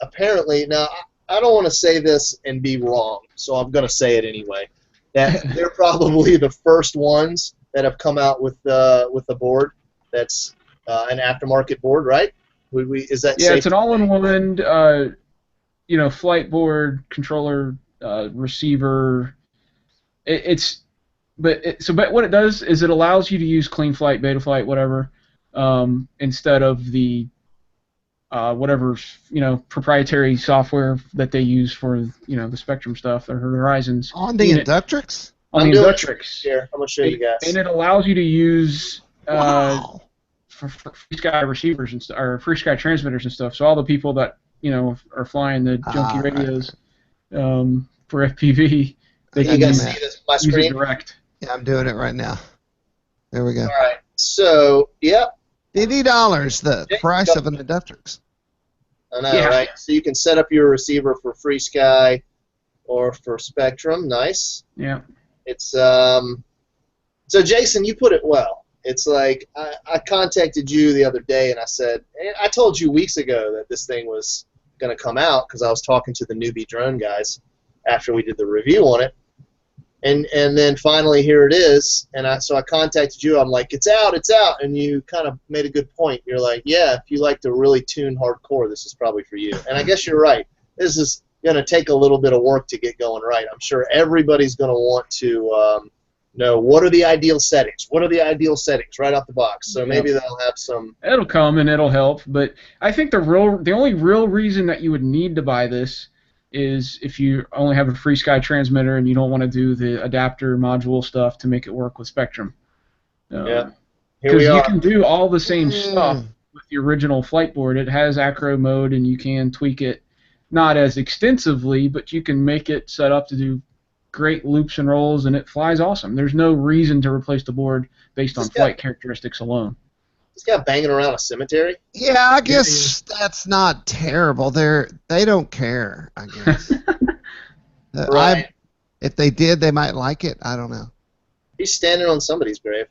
B: apparently, now I don't want to say this and be wrong, so I'm going to say it anyway, that they're probably the first ones that have come out with the board that's an aftermarket board, right? Is that safe?
C: It's an all-in-one flight board, controller, receiver. But what it does is it allows you to use clean flight, beta flight, whatever, instead of the whatever proprietary software that they use for the Spectrum stuff, or Horizons.
A: On the Inductrix?
B: On the Inductrix. Here, I'm gonna show you guys.
C: And it allows you to use for free sky receivers and or free sky transmitters and stuff. So all the people that are flying the junky radios for FPV, they can
B: use my screen?
C: Use it direct.
A: Yeah, I'm doing it right now. There we go.
B: All right. So,
A: $80, the price of an Inductrix.
B: I know, right? So you can set up your receiver for Free Sky or for Spectrum. Nice.
C: Yeah.
B: It's so Jason, you put it well. It's like I contacted you the other day and I said, I told you weeks ago that this thing was going to come out because I was talking to the Newbie Drone guys after we did the review on it. And then finally here it is, and so I contacted you. I'm like, it's out, and you kind of made a good point. You're like, yeah, if you like to really tune hardcore, this is probably for you. And I guess you're right. This is going to take a little bit of work to get going right. I'm sure everybody's going to want to know what are the ideal settings. What are the ideal settings right off the box? So maybe they'll have some.
C: It'll come and it'll help, but I think the only real reason that you would need to buy this is if you only have a Free Sky transmitter and you don't want to do the adapter module stuff to make it work with Spectrum.
B: Here
C: Because
B: we are.
C: you can do all the same stuff with the original flight board. It has acro mode and you can tweak it, not as extensively, but you can make it set up to do great loops and rolls, and it flies awesome. There's no reason to replace the board based on flight characteristics alone.
B: This guy banging around a cemetery?
A: Yeah, I guess that's not terrible. They don't care, I guess.
B: Right.
A: If they did, they might like it. I don't know.
B: He's standing on somebody's grave.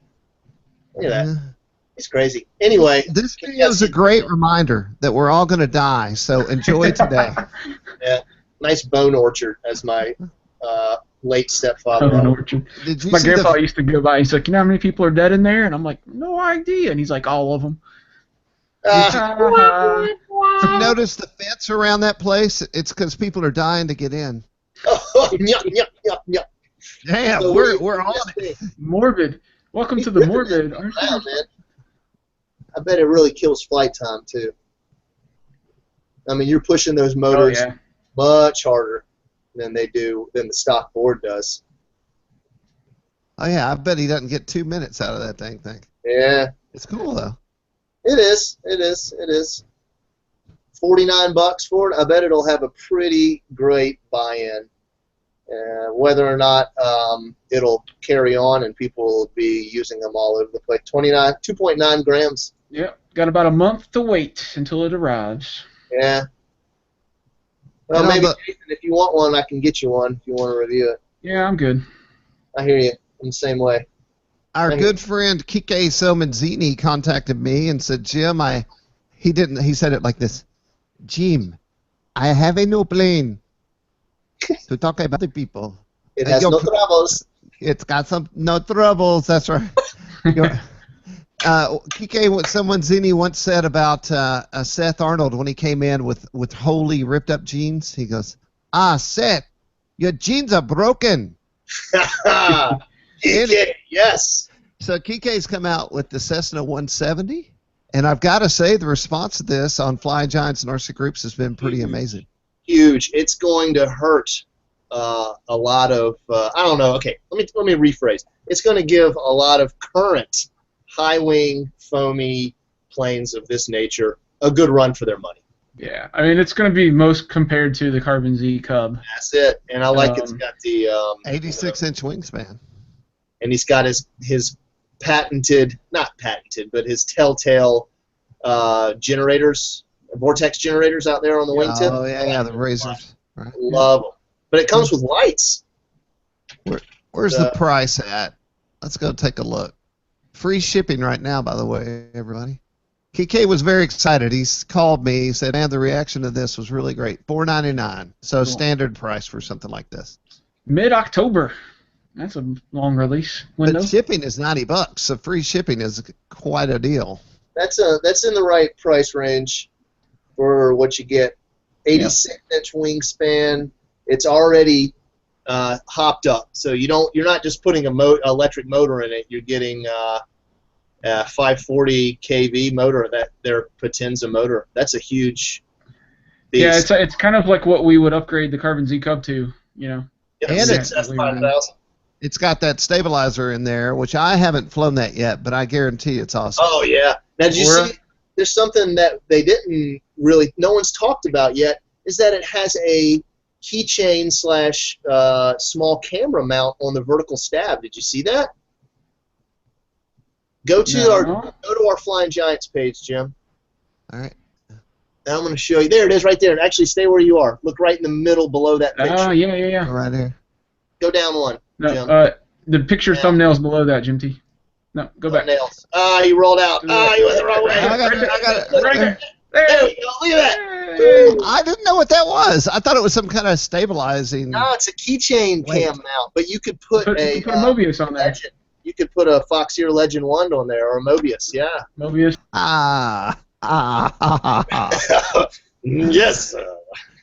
B: Look at that. He's crazy. Anyway.
A: This video is a great reminder that we're all going to die, so enjoy today.
B: Yeah. Nice bone orchard as my late stepfather.
C: Bone orchard. My grandpa used to go by. He's like, you know how many people are dead in there? And I'm like, no idea. And he's like, all of them.
A: You notice the fence around that place? It's because people are dying to get in.
B: Oh, yuck, yuck, yuck, yuck.
A: Damn,
B: So
A: we're on it.
C: Morbid. Welcome to the morbid.
B: Wow, man. I bet it really kills flight time too. I mean, you're pushing those motors much harder than the stock board does.
A: Oh yeah, I bet he doesn't get 2 minutes out of that dang thing.
B: Yeah.
A: It's cool though.
B: It is. It is. It is. $49 for it. I bet it'll have a pretty great buy-in. Whether or not it'll carry on and people will be using them all over the place. 2.9 grams.
C: Yep. Got about a month to wait until it arrives.
B: Yeah. Well, maybe, Jason, if you want one, I can get you one if you want to review it.
C: Yeah, I'm good.
B: I hear you. I'm the same way.
A: Our good friend Kike Somanzini contacted me and said, Jim, he said it like this, Jim, I have a new plane to talk about the people.
B: It has no troubles.
A: It's got no troubles, that's right. Kike, what Somanzini once said about Seth Arnold when he came in with wholly ripped up jeans, he goes, Seth, your jeans are broken.
B: Kike, yes.
A: So Kike's come out with the Cessna 170, and I've got to say the response to this on Flying Giants and RCGroups has been pretty amazing.
B: Huge. It's going to hurt a lot of I don't know. Okay, let me rephrase. It's going to give a lot of current high-wing foamy planes of this nature a good run for their money.
C: Yeah, I mean it's going to be most compared to the Carbon Z Cub.
B: That's it, and I like it's got the
A: 86-inch wingspan,
B: and he's got his patented, not patented, but his telltale generators, vortex generators out there on the wingtip.
A: Oh yeah, the razors. Right.
B: Love them, but it comes with lights.
A: Where's the price at? Let's go take a look. Free shipping right now, by the way, everybody. Kike was very excited. He's called me. He said, man, the reaction to this was really great. $4.99. So standard price for something like this.
C: Mid-October. That's a long release window.
A: But shipping is $90, so free shipping is quite a deal.
B: That's in the right price range for what you get. 86-inch wingspan. It's already hopped up, so you're not just putting an electric motor in it. You're getting a 540 kV motor, their Potenza motor. That's a huge beast.
C: Yeah, it's kind of like what we would upgrade the Carbon Z Cub to, you know.
B: Yeah,
A: and
B: it's
A: got that stabilizer in there, which I haven't flown that yet, but I guarantee it's awesome.
B: Oh yeah. Now did you see? There's something that they didn't really, no one's talked about yet, is that it has a keychain / small camera mount on the vertical stab. Did you see that? Go to our Flying Giants page, Jim.
A: All right.
B: Now I'm going to show you. There it is, right there. Actually, stay where you are. Look right in the middle below that picture.
C: Oh yeah.
A: Right here.
B: Go down one.
C: No,
B: Jim.
C: the picture thumbnail's below that, Jim T. No, go back.
B: Thumbnails. He rolled out. He went the wrong way.
A: I got it.
B: Look right there. There you go. Look at that.
A: I didn't know what that was. I thought it was some kind of stabilizing.
B: No, it's a keychain cam mount, but you could put a
C: Mobius on there.
B: Legend. You could put a Foxeer Legend 1 on there, or a Mobius, yeah.
C: Mobius.
B: Yes.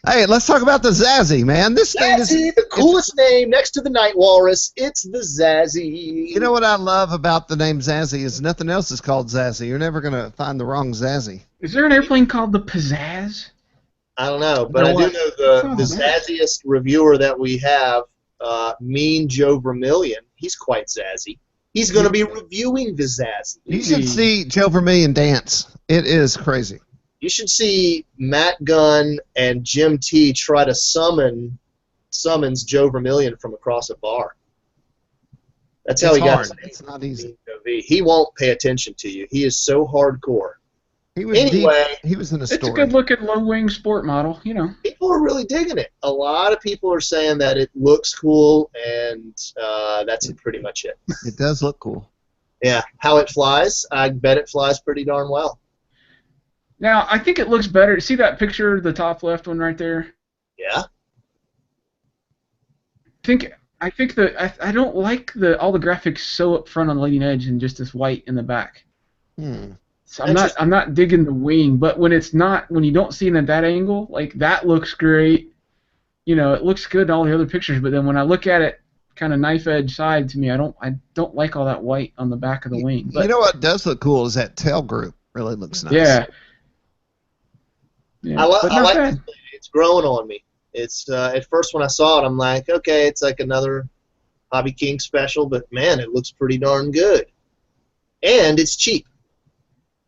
A: Hey, let's talk about the Zazzy, man. This thing is
B: the coolest name next to the Night Walrus. It's the Zazzy.
A: You know what I love about the name Zazzy is nothing else is called Zazzy. You're never going to find the wrong Zazzy.
C: Is there an airplane called the Pizzazz?
B: I don't know, but I do know the zazziest reviewer that we have, Mean Joe Vermillion. He's quite zazzy. He's going to be reviewing the Zazzy.
A: You should see Joe Vermillion dance. It is crazy.
B: You should see Matt Gunn and Jim T try to summons Joe Vermillion from across a bar. That's how he got his name. It's
A: not easy.
B: He won't pay attention to you. He is so hardcore.
A: He was he was in a story.
C: It's a good-looking low-wing sport model, you know.
B: People are really digging it. A lot of people are saying that it looks cool, and that's pretty much it.
A: It does look cool.
B: Yeah. How it flies, I bet it flies pretty darn well.
C: Now, I think it looks better. See that picture, the top left one right there?
B: Yeah.
C: I think I don't like all the graphics so up front on the leading edge and just this white in the back. So I'm not digging the wing, but when you don't see it at that angle, like that looks great. you know, it looks good in all the other pictures, but then when I look at it kind of knife edge side to me, I don't like all that white on the back of the wing. But,
A: you know what does look cool is that tail group. Really looks nice.
C: Yeah. Yeah,
B: I like
C: bad.
B: this. It's growing on me. It's at first when I saw it, I'm like, okay, it's like another Hobby King special, but man, it looks pretty darn good, and it's cheap,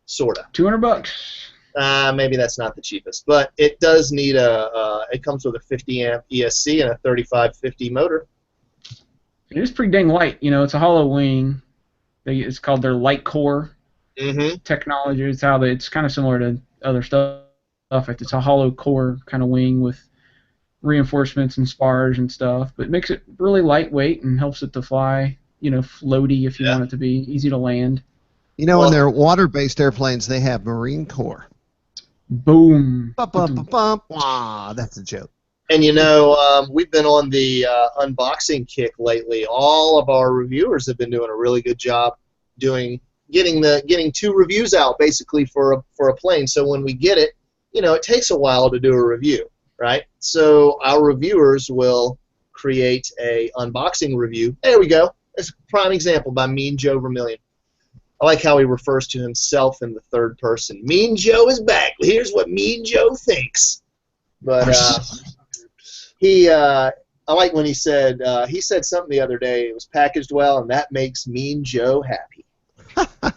B: sorta.
C: $200.
B: Maybe that's not the cheapest, but it does need it comes with a 50 amp ESC and a 3550 motor.
C: It is pretty dang light. You know, it's a hollow wing. It's called their light core technology. It's it's kind of similar to other stuff. It's a hollow core kind of wing with reinforcements and spars and stuff, but it makes it really lightweight and helps it to fly, you know, floaty if you want it to be, easy to land.
A: You know, in their water-based airplanes, they have Marine Corps.
C: Boom.
A: Wow, that's a joke.
B: And you know, we've been on the unboxing kick lately. All of our reviewers have been doing a really good job getting 2 reviews out basically for a plane. So when we get it, you know, it takes a while to do a review, right? So our reviewers will create a unboxing review. There we go. That's a prime example by Mean Joe Vermillion. I like how he refers to himself in the third person. Mean Joe is back. Here's what Mean Joe thinks. But I like when he said something the other day. It was packaged well, and that makes Mean Joe happy.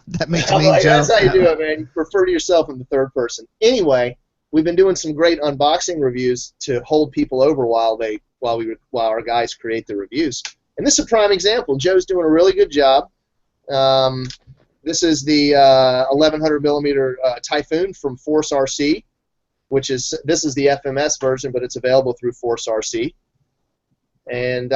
A: That makes Mean Joe.
B: That's how you do it, man. You refer to yourself in the third person. Anyway, we've been doing some great unboxing reviews to hold people over while our guys create the reviews. And this is a prime example. Joe's doing a really good job. This is the 1100 millimeter Typhoon from Force RC, this is the FMS version, but it's available through Force RC. And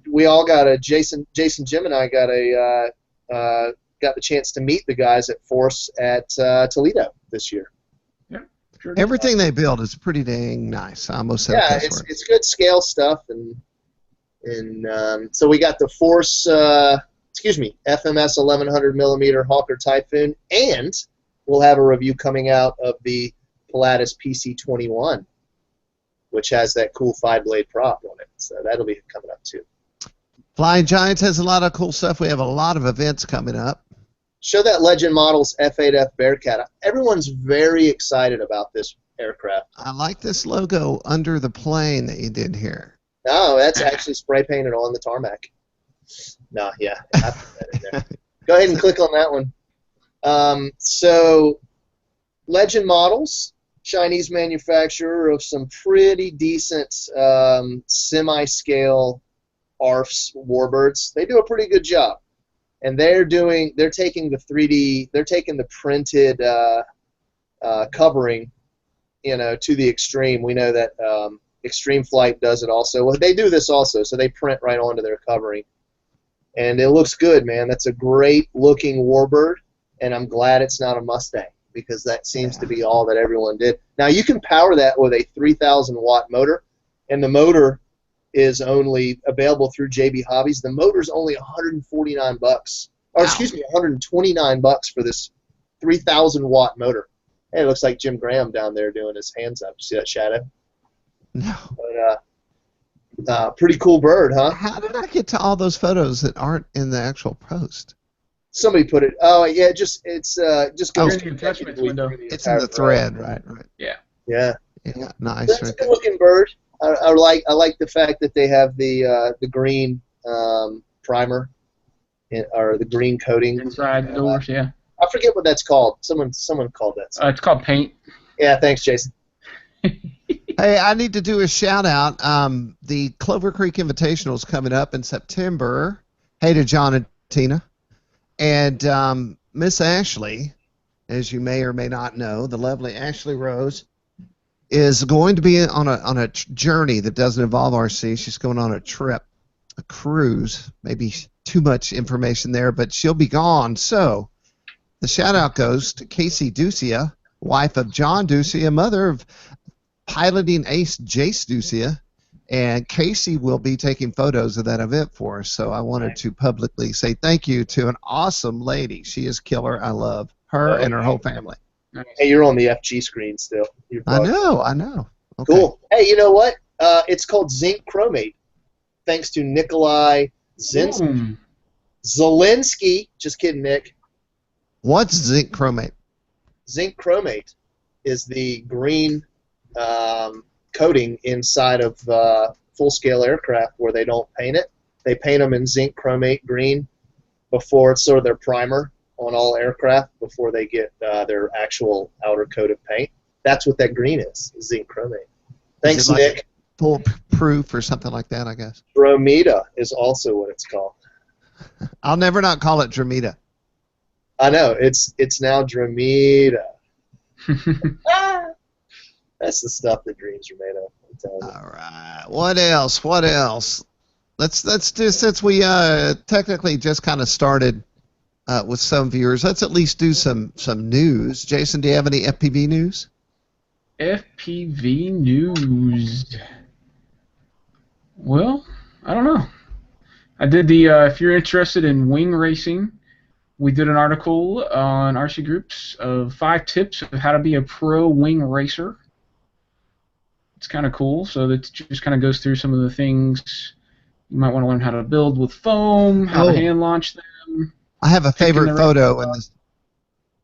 B: we all got Jason, Jim, and I got the chance to meet the guys at Force at Toledo this year.
C: Yeah, sure.
A: Everything they build is pretty dang nice. I almost said
B: it's good scale stuff, and so we got the Force. FMS 1100 millimeter Hawker Typhoon, and we'll have a review coming out of the Pilatus PC-21, which has that cool 5-blade prop on it. So that'll be coming up too.
A: Flying Giants has a lot of cool stuff. We have a lot of events coming up.
B: Show that Legend Models F8F Bearcat. Everyone's very excited about this aircraft.
A: I like this logo under the plane that you did here.
B: Oh, that's actually spray painted on the tarmac. No, yeah, I put that in there. Go ahead and click on that one. So, Legend Models, Chinese manufacturer of some pretty decent semi-scale ARFs, warbirds. They do a pretty good job, and they're taking the printed covering, you know, to the extreme. We know that Extreme Flight does it also. Well, they do this also, so they print right onto their covering. And it looks good, man. That's a great-looking warbird, and I'm glad it's not a Mustang because that seems to be all that everyone did. Now, you can power that with a 3,000-watt motor, and the motor is only available through JB Hobbies. The motor's only $149, or excuse me, $129 for this 3,000-watt motor. Hey, it looks like Jim Graham down there doing his hands up. You see that shadow?
A: No.
B: But, pretty cool bird, huh?
A: How did I get to all those photos that aren't in the actual post?
B: Somebody put it. Oh, yeah, it's just goes
C: in the attachments window.
A: It's in the thread, right?
C: Yeah.
B: Yeah.
A: Yeah, nice.
B: That's a good looking bird. I like the fact that they have the green primer or the green coating
C: inside the doors. Yeah.
B: I forget what that's called. Someone called that.
C: It's called paint.
B: Yeah. Thanks, Jason.
A: Hey, I need to do a shout out. The Clover Creek Invitational is coming up in September. Hey to John and Tina. And Miss Ashley, as you may or may not know, the lovely Ashley Rose, is going to be on a journey that doesn't involve RC. She's going on a trip, a cruise. Maybe too much information there, but she'll be gone. So the shout out goes to Casey Ducia, wife of John Ducia, mother of piloting ace Jace Ducia, and Casey will be taking photos of that event for us. So I wanted to publicly say thank you to an awesome lady. She is killer. I love her and her whole family.
B: Hey, you're on the FG screen still.
A: I know. Okay.
B: Cool. Hey, you know what? It's called zinc chromate, thanks to Nikolai Zelinsky. Just kidding, Nick.
A: What's zinc chromate?
B: Zinc chromate is the green coating inside of full-scale aircraft where they don't paint it. They paint them in zinc chromate green before it's sort of their primer on all aircraft before they get their actual outer coat of paint. That's what that green is, zinc chromate. Thanks,
A: is it like
B: Nick.
A: Foolproof or something like that, I guess.
B: Dromeda is also what it's called.
A: I'll never not call it Dromeda.
B: I know, it's now Dromeda. That's the stuff that dreams are made of. I'm telling you.
A: All right. What else? What else? Let's do, since we technically just kind of started with some viewers, let's at least do some news. Jason, do you have any FPV news?
C: FPV news. Well, I don't know. I did the, if you're interested in wing racing, we did an article on RCGroups of 5 tips of how to be a pro wing racer. It's kind of cool. So that just kind of goes through some of the things you might want to learn how to build with foam, how to hand launch them.
A: I have a favorite photo in this.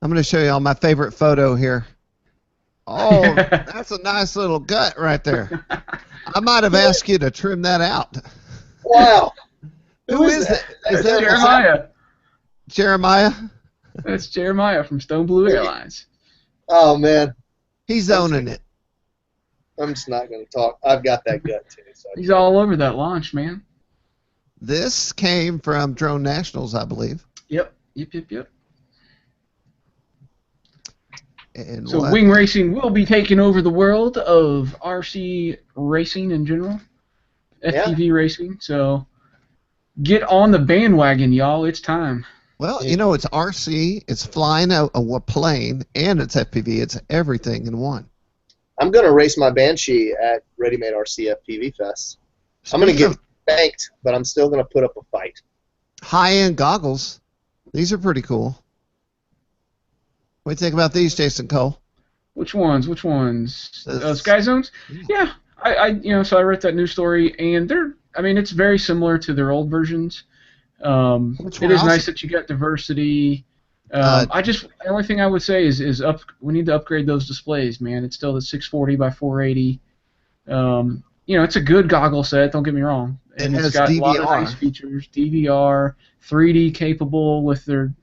A: I'm going to show you all my favorite photo here. Oh, that's a nice little gut right there. I might have asked you to trim that out.
B: Wow.
A: Who is that? Is that
C: Jeremiah?
A: Jeremiah?
C: That's Jeremiah from Stone Blue Airlines.
B: Oh, man.
A: He's owning it.
B: I'm just not going to talk. I've got that gut, too. So
C: He's all over that launch, man.
A: This came from Drone Nationals, I believe.
C: Yep.
A: And
C: so wing racing will be taking over the world of RC racing in general, FPV racing. So get on the bandwagon, y'all. It's time.
A: Well, you know, it's RC, it's flying a plane, and it's FPV. It's everything in one.
B: I'm going to race my Banshee at Ready Made RC FPV Fest. I'm going to get banked, but I'm still going to put up a fight.
A: High-end goggles. These are pretty cool. What do you think about these, Jason Cole?
C: Which ones? Sky Zones? Yeah. So I read that news story, and it's very similar to their old versions. It is nice that you got diversity. The only thing I would say is we need to upgrade those displays, man. It's still the 640 by 480. It's a good goggle set. Don't get me wrong, and it's got DVR. A lot of nice features. DVR, 3D capable with their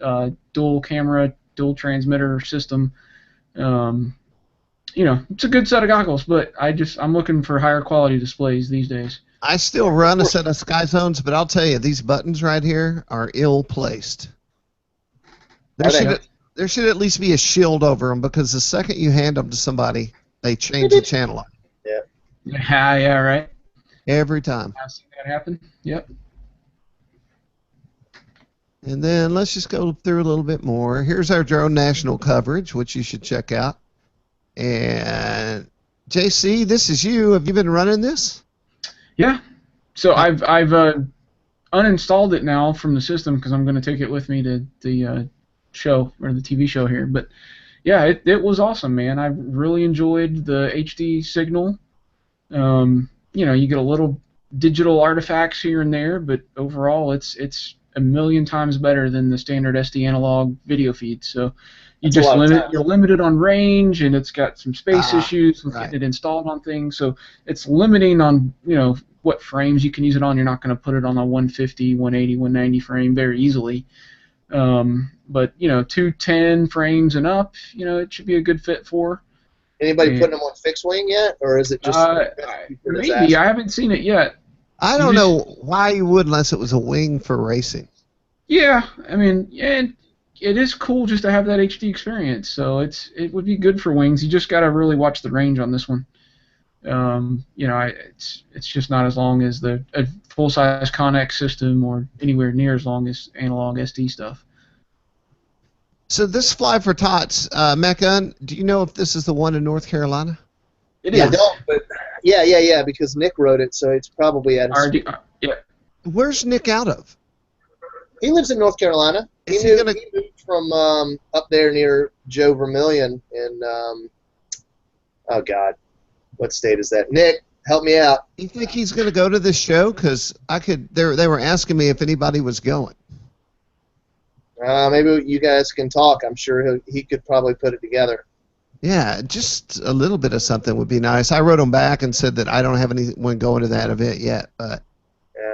C: dual camera, dual transmitter system. It's a good set of goggles, but I'm looking for higher quality displays these days.
A: I still run a set of Sky Zones, but I'll tell you, these buttons right here are ill-placed. There should at least be a shield over them, because the second you hand them to somebody, they change the channel.
C: Yeah, right.
A: Every time.
C: I've seen that happen. Yep.
A: And then let's just go through a little bit more. Here's our Drone National coverage, which you should check out. And JC, this is you. Have you been running this?
C: Yeah. So I've uninstalled it now from the system because I'm going to take it with me to the show, or the TV show here. But yeah, it was awesome, man. I really enjoyed the HD signal. You get a little digital artifacts here and there, but overall it's a million times better than the standard SD analog video feed. So you're limited on range, and it's got some space issues with getting it installed on things. So it's limiting on what frames you can use it on. You're not going to put it on a 150, 180, 190 frame very easily. But 210 frames and up, it should be a good fit for.
B: Anybody putting them on fixed wing yet, or is it just
C: maybe? I haven't seen it yet.
A: I don't know why you would, unless it was a wing for racing.
C: Yeah, it is cool just to have that HD experience. So it would be good for wings. You just got to really watch the range on this one. It's just not as long as a full-size Connex system, or anywhere near as long as analog SD stuff.
A: So this Fly for Tots, Mecca, do you know if this is the one in North Carolina?
C: It is.
B: I don't, but yeah, because Nick wrote it, so it's probably at his...
C: Yeah.
A: Where's Nick out of?
B: He lives in North Carolina. He moved from up there near Joe Vermillion in, oh God, what state is that? Nick, Help me out.
A: You think he's going to go to this show? Because they were asking me if anybody was going.
B: Maybe you guys can talk. I'm sure he could probably put it together.
A: Yeah, just a little bit of something would be nice. I wrote him back and said that I don't have anyone going to that event yet, but
B: yeah.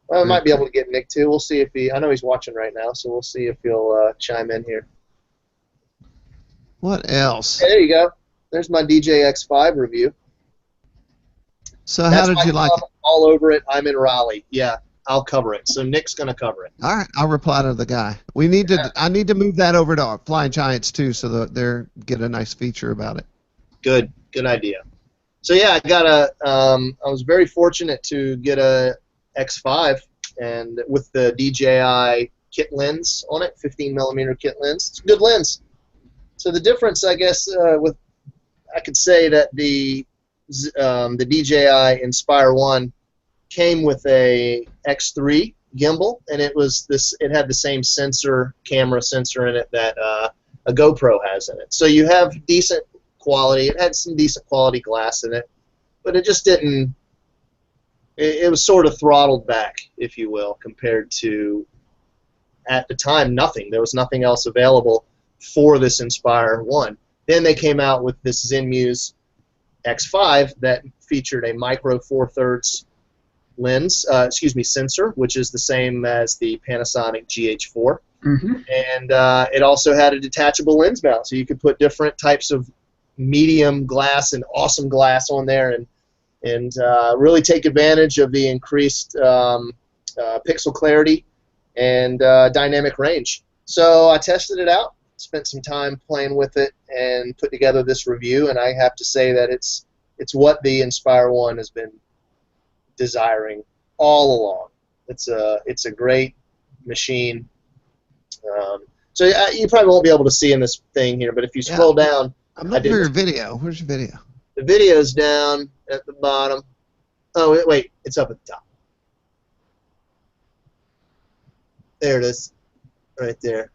B: Well, I might be able to get Nick too. We'll see if I know he's watching right now, so we'll see if he'll chime in here.
A: What else?
B: Hey, there you go. There's my DJI X5 review.
A: So how did you like it?
B: All over it. I'm in Raleigh. Yeah, I'll cover it. So Nick's gonna cover it.
A: All right, I'll reply to the guy. We need to. I need to move that over to our Flying Giants too, so that they get a nice feature about it.
B: Good idea. So yeah, I was very fortunate to get a X5 and with the DJI kit lens on it, 15mm kit lens. It's a good lens. So the difference, I guess, I could say that the DJI Inspire 1 came with a X3 gimbal, and it had the same camera sensor in it that a GoPro has in it. So you have decent quality. It had some decent quality glass in it, but it just didn't. It was sort of throttled back, if you will, compared to at the time nothing. There was nothing else available for this Inspire 1. Then they came out with this Zenmuse X5 that featured a micro 4/3 lens, sensor, which is the same as the Panasonic GH4.
C: Mm-hmm.
B: And it also had a detachable lens mount, so you could put different types of medium glass and awesome glass on there and really take advantage of the increased pixel clarity and dynamic range. So I tested it out, spent some time playing with it, and put together this review, and I have to say that it's what the Inspire 1 has been desiring all along. It's a great machine. So you probably won't be able to see in this thing here, but if you scroll down,
A: I'm looking for your video. Where's your video?
B: The video's down at the bottom. Oh wait, it's up at the top. There it is, right there.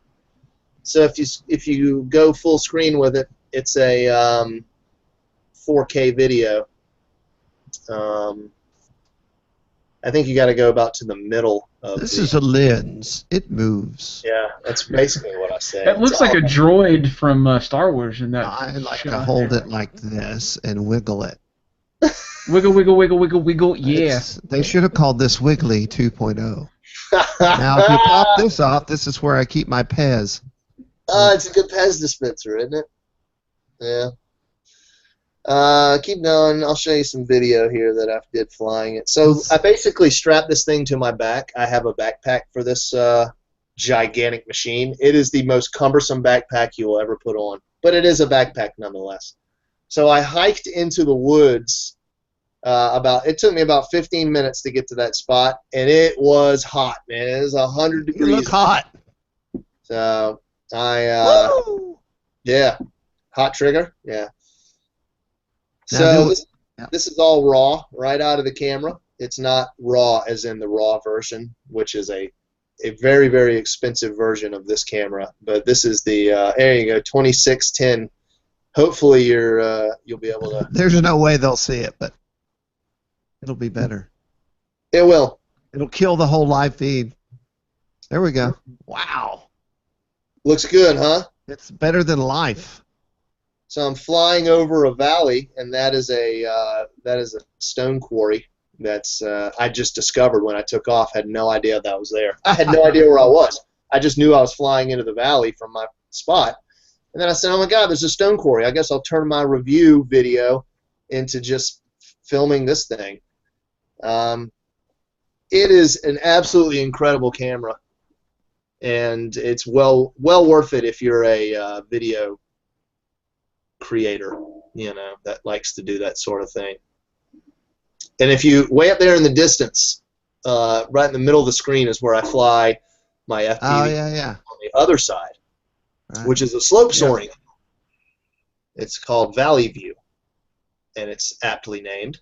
B: So if you go full screen with it, it's a 4K video. I think you got to go about to the middle of
A: this is a lens. It moves.
B: Yeah, that's basically what I said.
C: That looks like a droid from Star Wars in that.
A: I like to hold it like this and wiggle it.
C: Wiggle, wiggle, wiggle, wiggle, wiggle. Yeah.
A: They should have called this Wiggly 2.0. Now, if you pop this off, this is where I keep my Pez.
B: It's a good Pez dispenser, isn't it? Yeah. Keep going. I'll show you some video here that I did flying it. So I basically strapped this thing to my back. I have a backpack for this gigantic machine. It is the most cumbersome backpack you will ever put on, but it is a backpack nonetheless. So I hiked into the woods. It took me about 15 minutes to get to that spot, and it was hot, man. It was 100 degrees.
A: You look hot.
B: So
A: Woo!
B: yeah, hot trigger, yeah.
A: Now,
B: So this is all raw, right out of the camera. It's not raw as in the raw version, which is a very, very expensive version of this camera. But this is the there you go, 2610. Hopefully you'll be able to.
A: There's no way they'll see it, but it'll be better.
B: It will.
A: It'll kill the whole live feed. There we go. Wow.
B: Looks good, huh?
A: It's better than life.
B: So I'm flying over a valley, and that is a stone quarry that's I just discovered when I took off. Had no idea that was there. I had no idea where I was. I just knew I was flying into the valley from my spot. And then I said, oh my God, there's a stone quarry. I guess I'll turn my review video into just filming this thing. It is an absolutely incredible camera, and it's well worth it if you're a video creator, that likes to do that sort of thing. And if you way up there in the distance, right in the middle of the screen is where I fly my FPV on the other side, which is a slope soaring. It's called Valley View, and it's aptly named.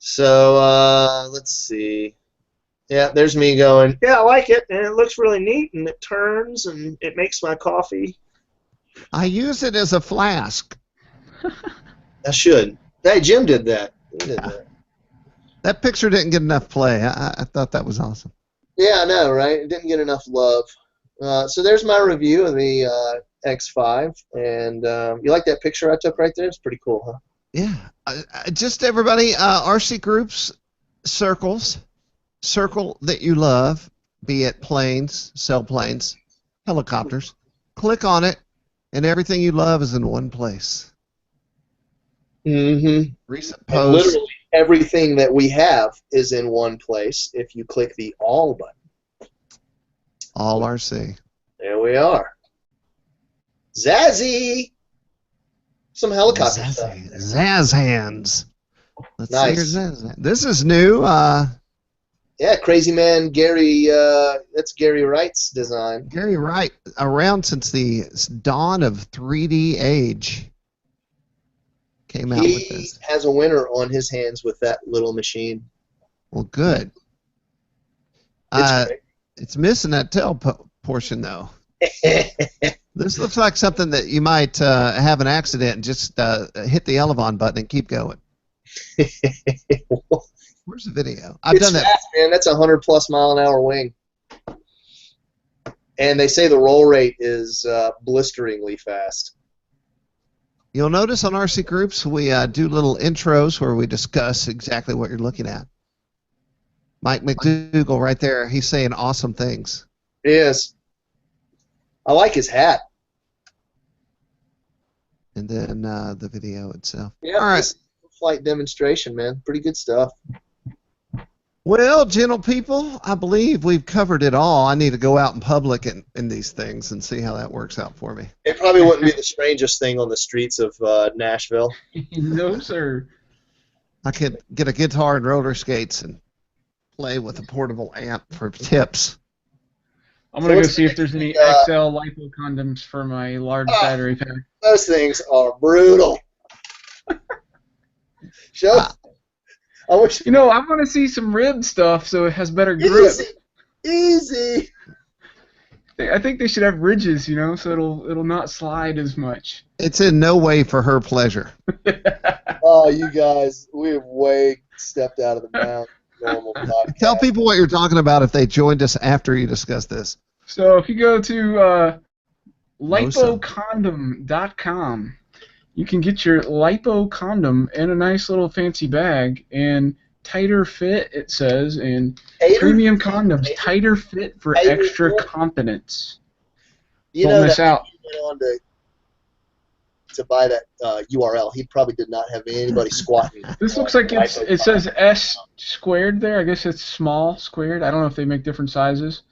B: So let's see. Yeah, there's me going, yeah, I like it, and it looks really neat, and it turns, and it makes my coffee.
A: I use it as a flask.
B: I should. Hey, Jim did that. He did
A: Yeah.
B: that.
A: That picture didn't get enough play. I thought that was awesome.
B: Yeah, I know, right? It didn't get enough love. So there's my review of the X5, and you like that picture I took right there? It's pretty cool, huh?
A: Yeah. Just everybody, RCGroups, circles, circle that you love, be it planes, sailplanes, helicopters. Click on it, and everything you love is in one place.
B: Mm-hmm.
A: Recent
B: And
A: post.
B: literally everything that we have is in one place if you click the All button.
A: All RC.
B: There we are. Zazzy! Some helicopter stuff.
A: Zazz hands. Let's see
B: Nice.
A: your Zazz. This is new.
B: Yeah, Crazy Man Gary, that's Gary Wright's design.
A: Gary Wright, around since the dawn of 3D age, came out with
B: He
A: this.
B: has a winner on his hands with that little machine.
A: Well, good.
B: It's
A: It's missing that tail portion, though.
B: great.
A: This looks like something that you might have an accident and just hit the Elevon button and keep going. Where's the video? I've
B: It's
A: done that.
B: fast, man. That's a 100+ mile an hour wing. And they say the roll rate is blisteringly fast.
A: You'll notice on RCGroups we do little intros where we discuss exactly what you're looking at. Mike McDougall right there, he's saying awesome things.
B: He is. I like his hat.
A: And then the video itself.
B: Yeah,
A: All right.
B: this flight demonstration, man. Pretty good stuff.
A: Well, gentle people, I believe we've covered it all. I need to go out in public in these things and see how that works out for me.
B: It probably wouldn't be the strangest thing on the streets of Nashville.
C: No, sir.
A: I could get a guitar and roller skates and play with a portable amp for tips.
C: I'm going to go
B: what's
C: see
B: the
C: if there's any
B: next,
C: XL Lipo condoms for my large battery pack.
B: Those things are brutal. Show. I wish.
C: You know, I want to see some rib stuff so it has better grip.
B: Easy.
C: I think they should have ridges, you know, so it'll not slide as much.
A: It's in no way for her pleasure.
B: Oh, you guys, we've way stepped out of the bounds. Normal podcast.
A: Tell people what you're talking about if they joined us after you discuss this.
C: So if you go to
A: Awesome.
C: lipocondom.com, you can get your lipo condom in a nice little fancy bag and tighter fit, it says, and premium condoms, tighter fit for
B: Tighter
C: extra
B: fit.
C: confidence.
B: You
C: Don't
B: know
C: miss
B: that
C: out.
B: he went on to buy that URL. He probably did not have anybody squatting.
C: This looks like it says S squared there. I guess it's small squared. I don't know if they make different sizes.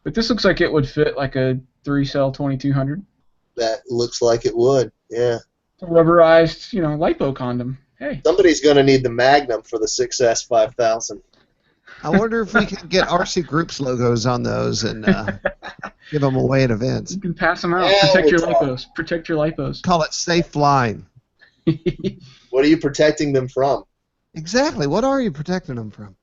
C: But this looks like it would fit like a 3-cell 2200.
B: That looks like it would, yeah.
C: A rubberized, you know, lipo condom. Hey.
B: Somebody's going to need the Magnum for the 6S 5000.
A: I wonder if we could get RCGroups logos on those and give them away at events.
C: You can pass them out.
B: Yeah,
C: Protect your
B: we'll talk.
C: lipos. Protect your lipos.
A: Call it safe flying.
B: What are you protecting them from?
A: Exactly. What are you protecting them from?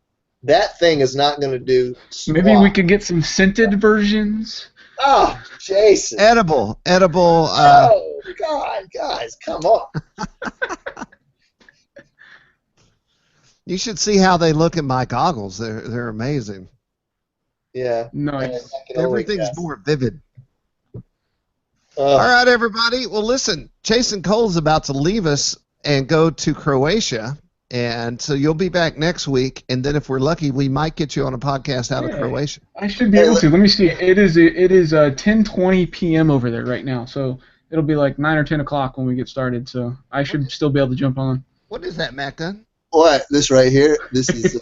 B: That thing is not going to do squat.
C: Maybe we could get some scented versions.
B: Oh, Jason.
A: Edible.
B: Oh, God, guys, come on.
A: You should see how they look at my goggles. They're amazing.
B: Yeah.
C: Nice.
B: I can only
A: Everything's
B: guess.
A: more vivid. All right, everybody. Well, listen, Jason Cole's about to leave us and go to Croatia, and so you'll be back next week. And then, if we're lucky, we might get you on a podcast out of Croatia.
C: I should be able to. Let me see. It is 10:20 p.m. over there right now, so it'll be like 9 or 10 o'clock when we get started. So I should still be able to jump on.
A: What is that, Mac Gun?
B: What? This right here? This is,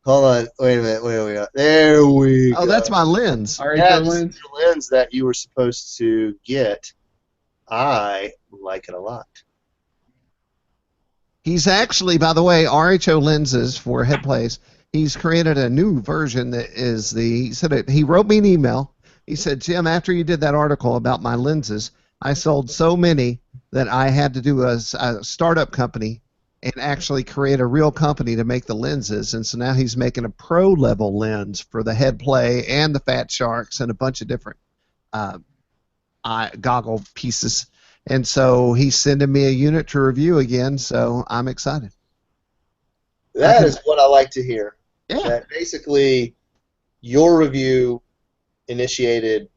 B: hold on. Wait a minute. Wait. There we go.
A: Oh, that's my lens.
C: All right,
B: Yeah,
C: so
B: this
C: Lynn.
B: is the lens that you were supposed to get. I like it a lot.
A: He's actually, by the way, RHO lenses for head plays. He's created a new version that is he said it, he wrote me an email. He said, Jim, after you did that article about my lenses, I sold so many that I had to do a startup company and actually create a real company to make the lenses. And so now he's making a pro level lens for the head play and the Fat Sharks and a bunch of different goggle pieces. And so he's sending me a unit to review again, so I'm excited.
B: That is what I like to hear.
A: Yeah.
B: That basically your review initiated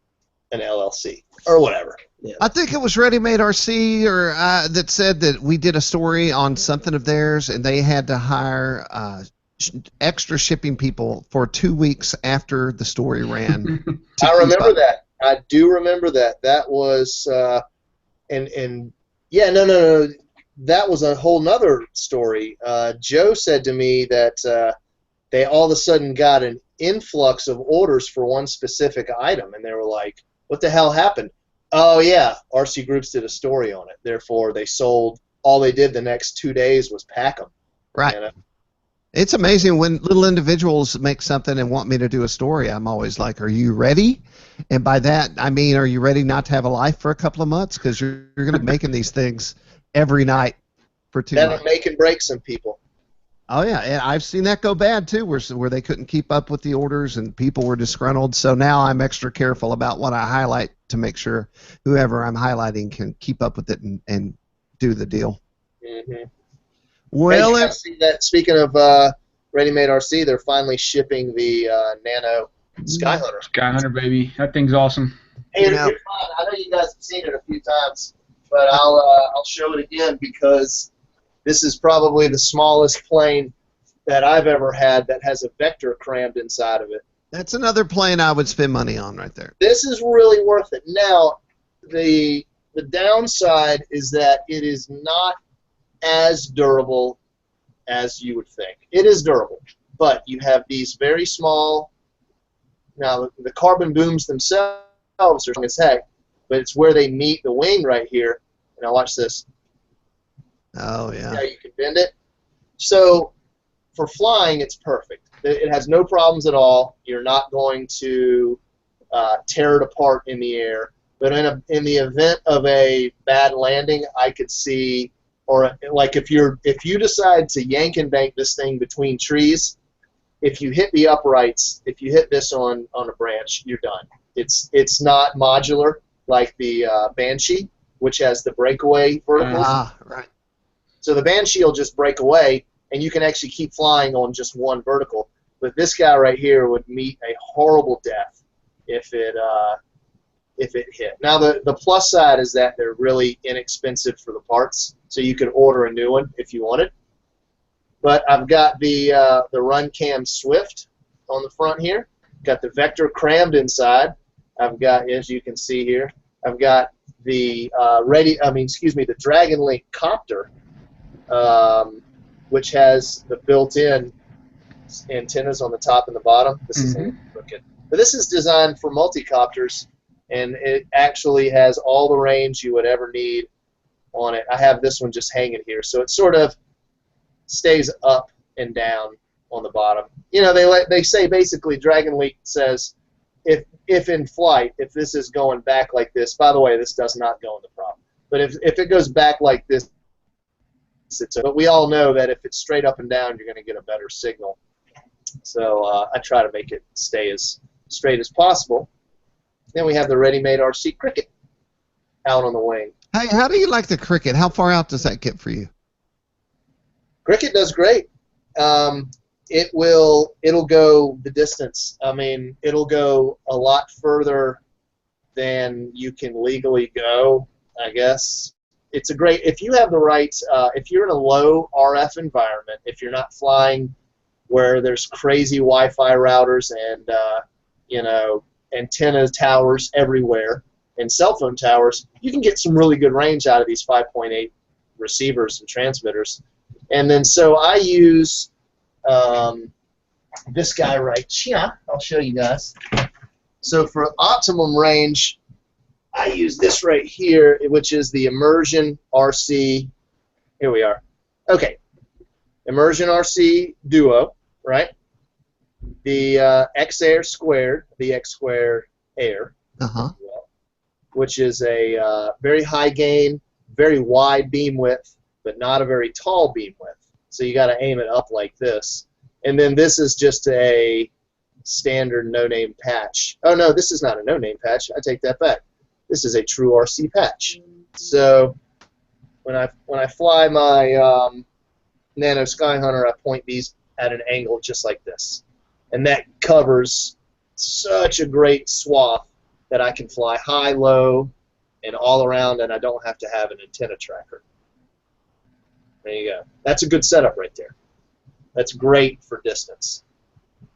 B: an LLC or whatever. Yeah.
A: I think it was Ready Made RC or that said that we did a story on something of theirs, and they had to hire extra shipping people for 2 weeks after the story ran.
B: I remember that. I do remember that. That was and yeah, no. That was a whole nother story. Joe said to me that they all of a sudden got an influx of orders for one specific item, and they were like, "What the hell happened?" Oh yeah, RCGroups did a story on it. Therefore, they sold. All they did the next 2 days was pack them.
A: Right.
B: You know?
A: It's amazing when little individuals make something and want me to do a story. I'm always like, "Are you ready?" And by that, I mean, are you ready not to have a life for a couple of months? Because you're going to be making these things every night for 2 months.
B: That'll make and break some people.
A: Oh yeah, and I've seen that go bad too, where they couldn't keep up with the orders and people were disgruntled. So now I'm extra careful about what I highlight to make sure whoever I'm highlighting can keep up with it and do the deal.
B: Mm-hmm.
A: Well,
B: hey, see that? Speaking of Ready Made RC, they're finally shipping the Nano Skyhunter.
C: Skyhunter, baby, that thing's awesome.
B: Hey, you're fine. I know you guys have seen it a few times, but I'll show it again because this is probably the smallest plane that I've ever had that has a vector crammed inside of it.
A: That's another plane I would spend money on right there.
B: This is really worth it. Now, the downside is that it is not as durable as you would think. It is durable, but you have these very small. Now, the carbon booms themselves are strong as heck, but it's where they meet the wing right here. And now watch this.
A: Oh, yeah.
B: See how you can bend it? So for flying, it's perfect. It has no problems at all. You're not going to tear it apart in the air. But in the event of a bad landing, I could see, or like if you decide to yank and bank this thing between trees, if you hit the uprights, if you hit this on a branch, you're done. It's not modular like the Banshee, which has the breakaway verticals.
A: Right.
B: So the Banshee will just break away, and you can actually keep flying on just one vertical. But this guy right here would meet a horrible death if it hit. Now the plus side is that they're really inexpensive for the parts, so you could order a new one if you wanted. But I've got the Run Cam Swift on the front here. Got the Vector crammed inside. I've got, as you can see here, I've got the the Dragon Link Copter, which has the built-in antennas on the top and the bottom. This is crooked. But this is designed for multi-copters, and it actually has all the range you would ever need on it. I have this one just hanging here, so it sort of stays up and down on the bottom. You know, they say basically Dragon Link says if in flight, if this is going back like this, by the way, this does not go in the prop, but if it goes back like this, but we all know that if it's straight up and down, you're going to get a better signal. So I try to make it stay as straight as possible. Then we have the Ready Made RC Cricket out on the wing.
A: Hey, how do you like the Cricket? How far out does that get for you?
B: Cricket does great. It'll go the distance. I mean, it'll go a lot further than you can legally go, I guess. It's a great, if you have the right, if you're in a low RF environment, if you're not flying where there's crazy Wi-Fi routers and, antenna towers everywhere and cell phone towers, you can get some really good range out of these 5.8 receivers and transmitters. And then so I use this guy right here. I'll show you guys. So for optimum range, I use this right here, which is the Immersion RC. Here we are. Okay. Immersion RC Duo, right? The X-Air Squared, the X-Square Air, which is a very high gain, very wide beam width, but not a very tall beam width. So you got to aim it up like this. And then this is just a standard no-name patch. Oh, no, this is not a no-name patch. I take that back. This is a true RC patch. So when I fly my Nano Skyhunter, I point these at an angle just like this, and that covers such a great swath that I can fly high, low, and all around, and I don't have to have an antenna tracker. There you go. That's a good setup right there. That's great for distance.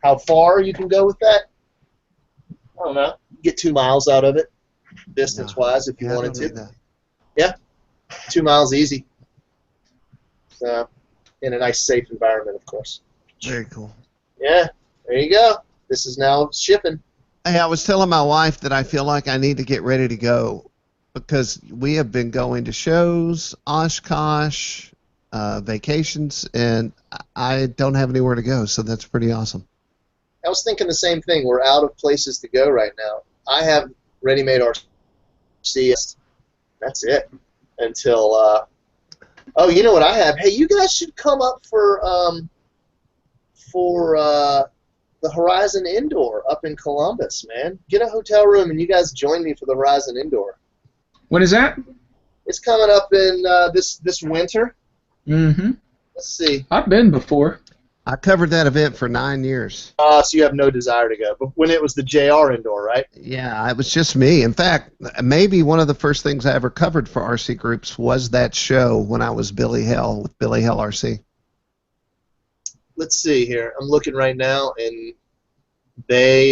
B: How far you can go with that? I don't know. Get 2 miles out of it, distance-wise, if you wanted to. Yeah, 2 miles easy. So, in a nice, safe environment, of course.
A: Very cool.
B: Yeah, there you go. This is now shipping.
A: Hey, I was telling my wife that I feel like I need to get ready to go because we have been going to shows, Oshkosh, vacations, and I don't have anywhere to go, so that's pretty awesome.
B: I was thinking the same thing. We're out of places to go right now. I have ready-made RC. That's it until. Oh, you know what I have? Hey, you guys should come up for the Horizon Indoor up in Columbus, man. Get a hotel room and you guys join me for the Horizon Indoor.
C: When is that?
B: It's coming up in this winter.
C: Mm-hmm.
B: Let's see.
C: I've been before.
A: I covered that event for 9 years.
B: So you have no desire to go. But when it was the JR Indoor, right?
A: Yeah, it was just me. In fact, maybe one of the first things I ever covered for RCGroups was that show when I was Billy Hell with Billy Hell RC.
B: Let's see here. I'm looking right now, and they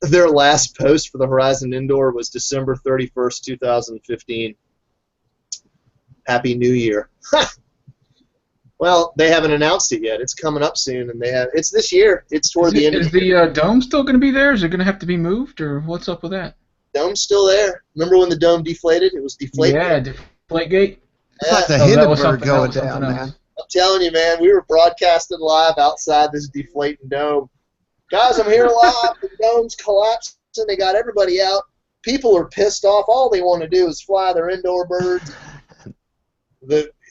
B: their last post for the Horizon Indoor was December 31st, 2015. Happy New Year. Well, they haven't announced it yet. It's coming up soon, and it's this year. It's toward the end of the year.
C: Is the dome still going to be there? Is it going to have to be moved, or what's up with that?
B: Dome's still there. Remember when the dome deflated? It was deflated.
C: Yeah, Deflategate.
A: It's like the Hindenburg going down, man.
B: I'm telling you, man, we were broadcasting live outside this deflating dome. Guys, I'm here live. The dome's collapsing. They got everybody out. People are pissed off. All they want to do is fly their indoor birds.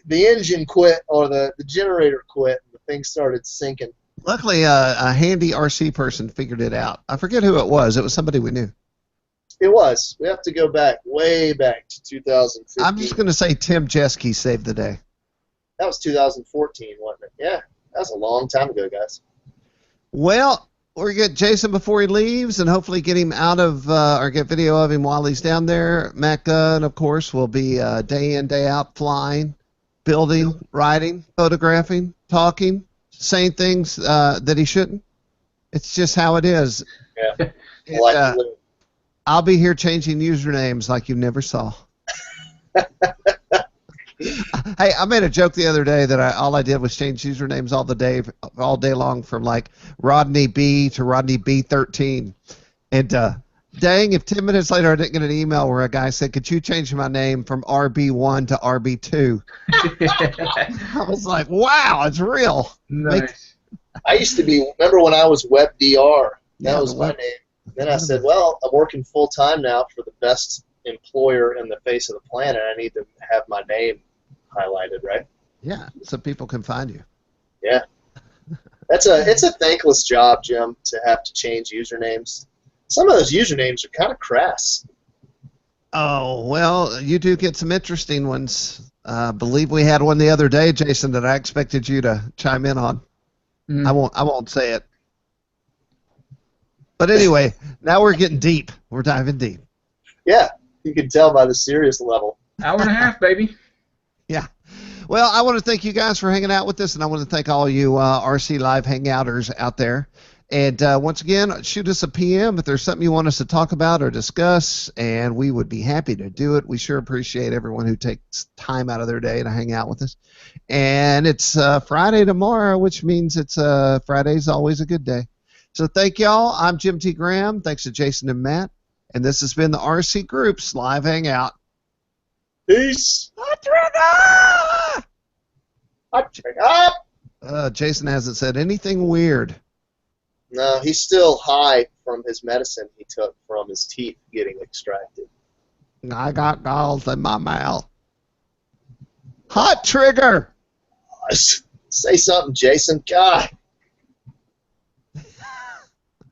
B: The engine quit, or the generator quit, and the thing started sinking.
A: Luckily, a handy RC person figured it out. I forget who it was. It was somebody we knew.
B: It was. We have to go back, way back to 2015.
A: I'm just going to say Tim Jeske saved the day.
B: That was 2014, wasn't it? Yeah, that was a long time ago, guys.
A: Well, we're going to get Jason before he leaves, and hopefully get him out of, or get video of him while he's down there. Matt Gunn, of course, will be day in, day out flying, building, writing, photographing, talking, saying things that he shouldn't. It's just how it is.
B: Yeah.
A: I'll be here changing usernames like you never saw. Hey, I made a joke the other day that all I did was change usernames all day long from like Rodney B to Rodney B13. And dang, if 10 minutes later I didn't get an email where a guy said, "Could you change my name from RB1 to RB2?" I was like, wow, it's real.
C: Nice.
B: I used to be, remember when I was WebDR? That was my name. Then I said, well, I'm working full-time now for the best employer in the face of the planet. I need to have my name highlighted, right?
A: Yeah, so people can find you.
B: Yeah. It's a thankless job, Jim, to have to change usernames. Some of those usernames are kind of crass.
A: Oh, well, you do get some interesting ones. I believe we had one the other day, Jason, that I expected you to chime in on. I won't say it. But anyway, now we're getting deep. We're diving deep.
B: Yeah, you can tell by the serious level.
C: Hour and a half, baby.
A: Yeah. Well, I want to thank you guys for hanging out with us, and I want to thank all you RC Live Hangouters out there. And once again, shoot us a PM if there's something you want us to talk about or discuss, and we would be happy to do it. We sure appreciate everyone who takes time out of their day to hang out with us. And it's Friday tomorrow, which means it's Friday's always a good day. So thank y'all. I'm Jim T. Graham. Thanks to Jason and Matt. And this has been the RCGroups Live Hangout.
B: Peace.
A: Jason hasn't said anything weird.
B: No, he's still high from his medicine he took from his teeth getting extracted.
A: I got galls in my mouth. Hot trigger!
B: Say something, Jason. God.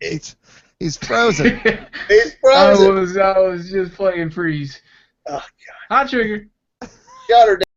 A: It's He's frozen.
B: He's frozen.
C: I was just playing freeze.
B: Oh,
C: Hot trigger.
B: Shut her down.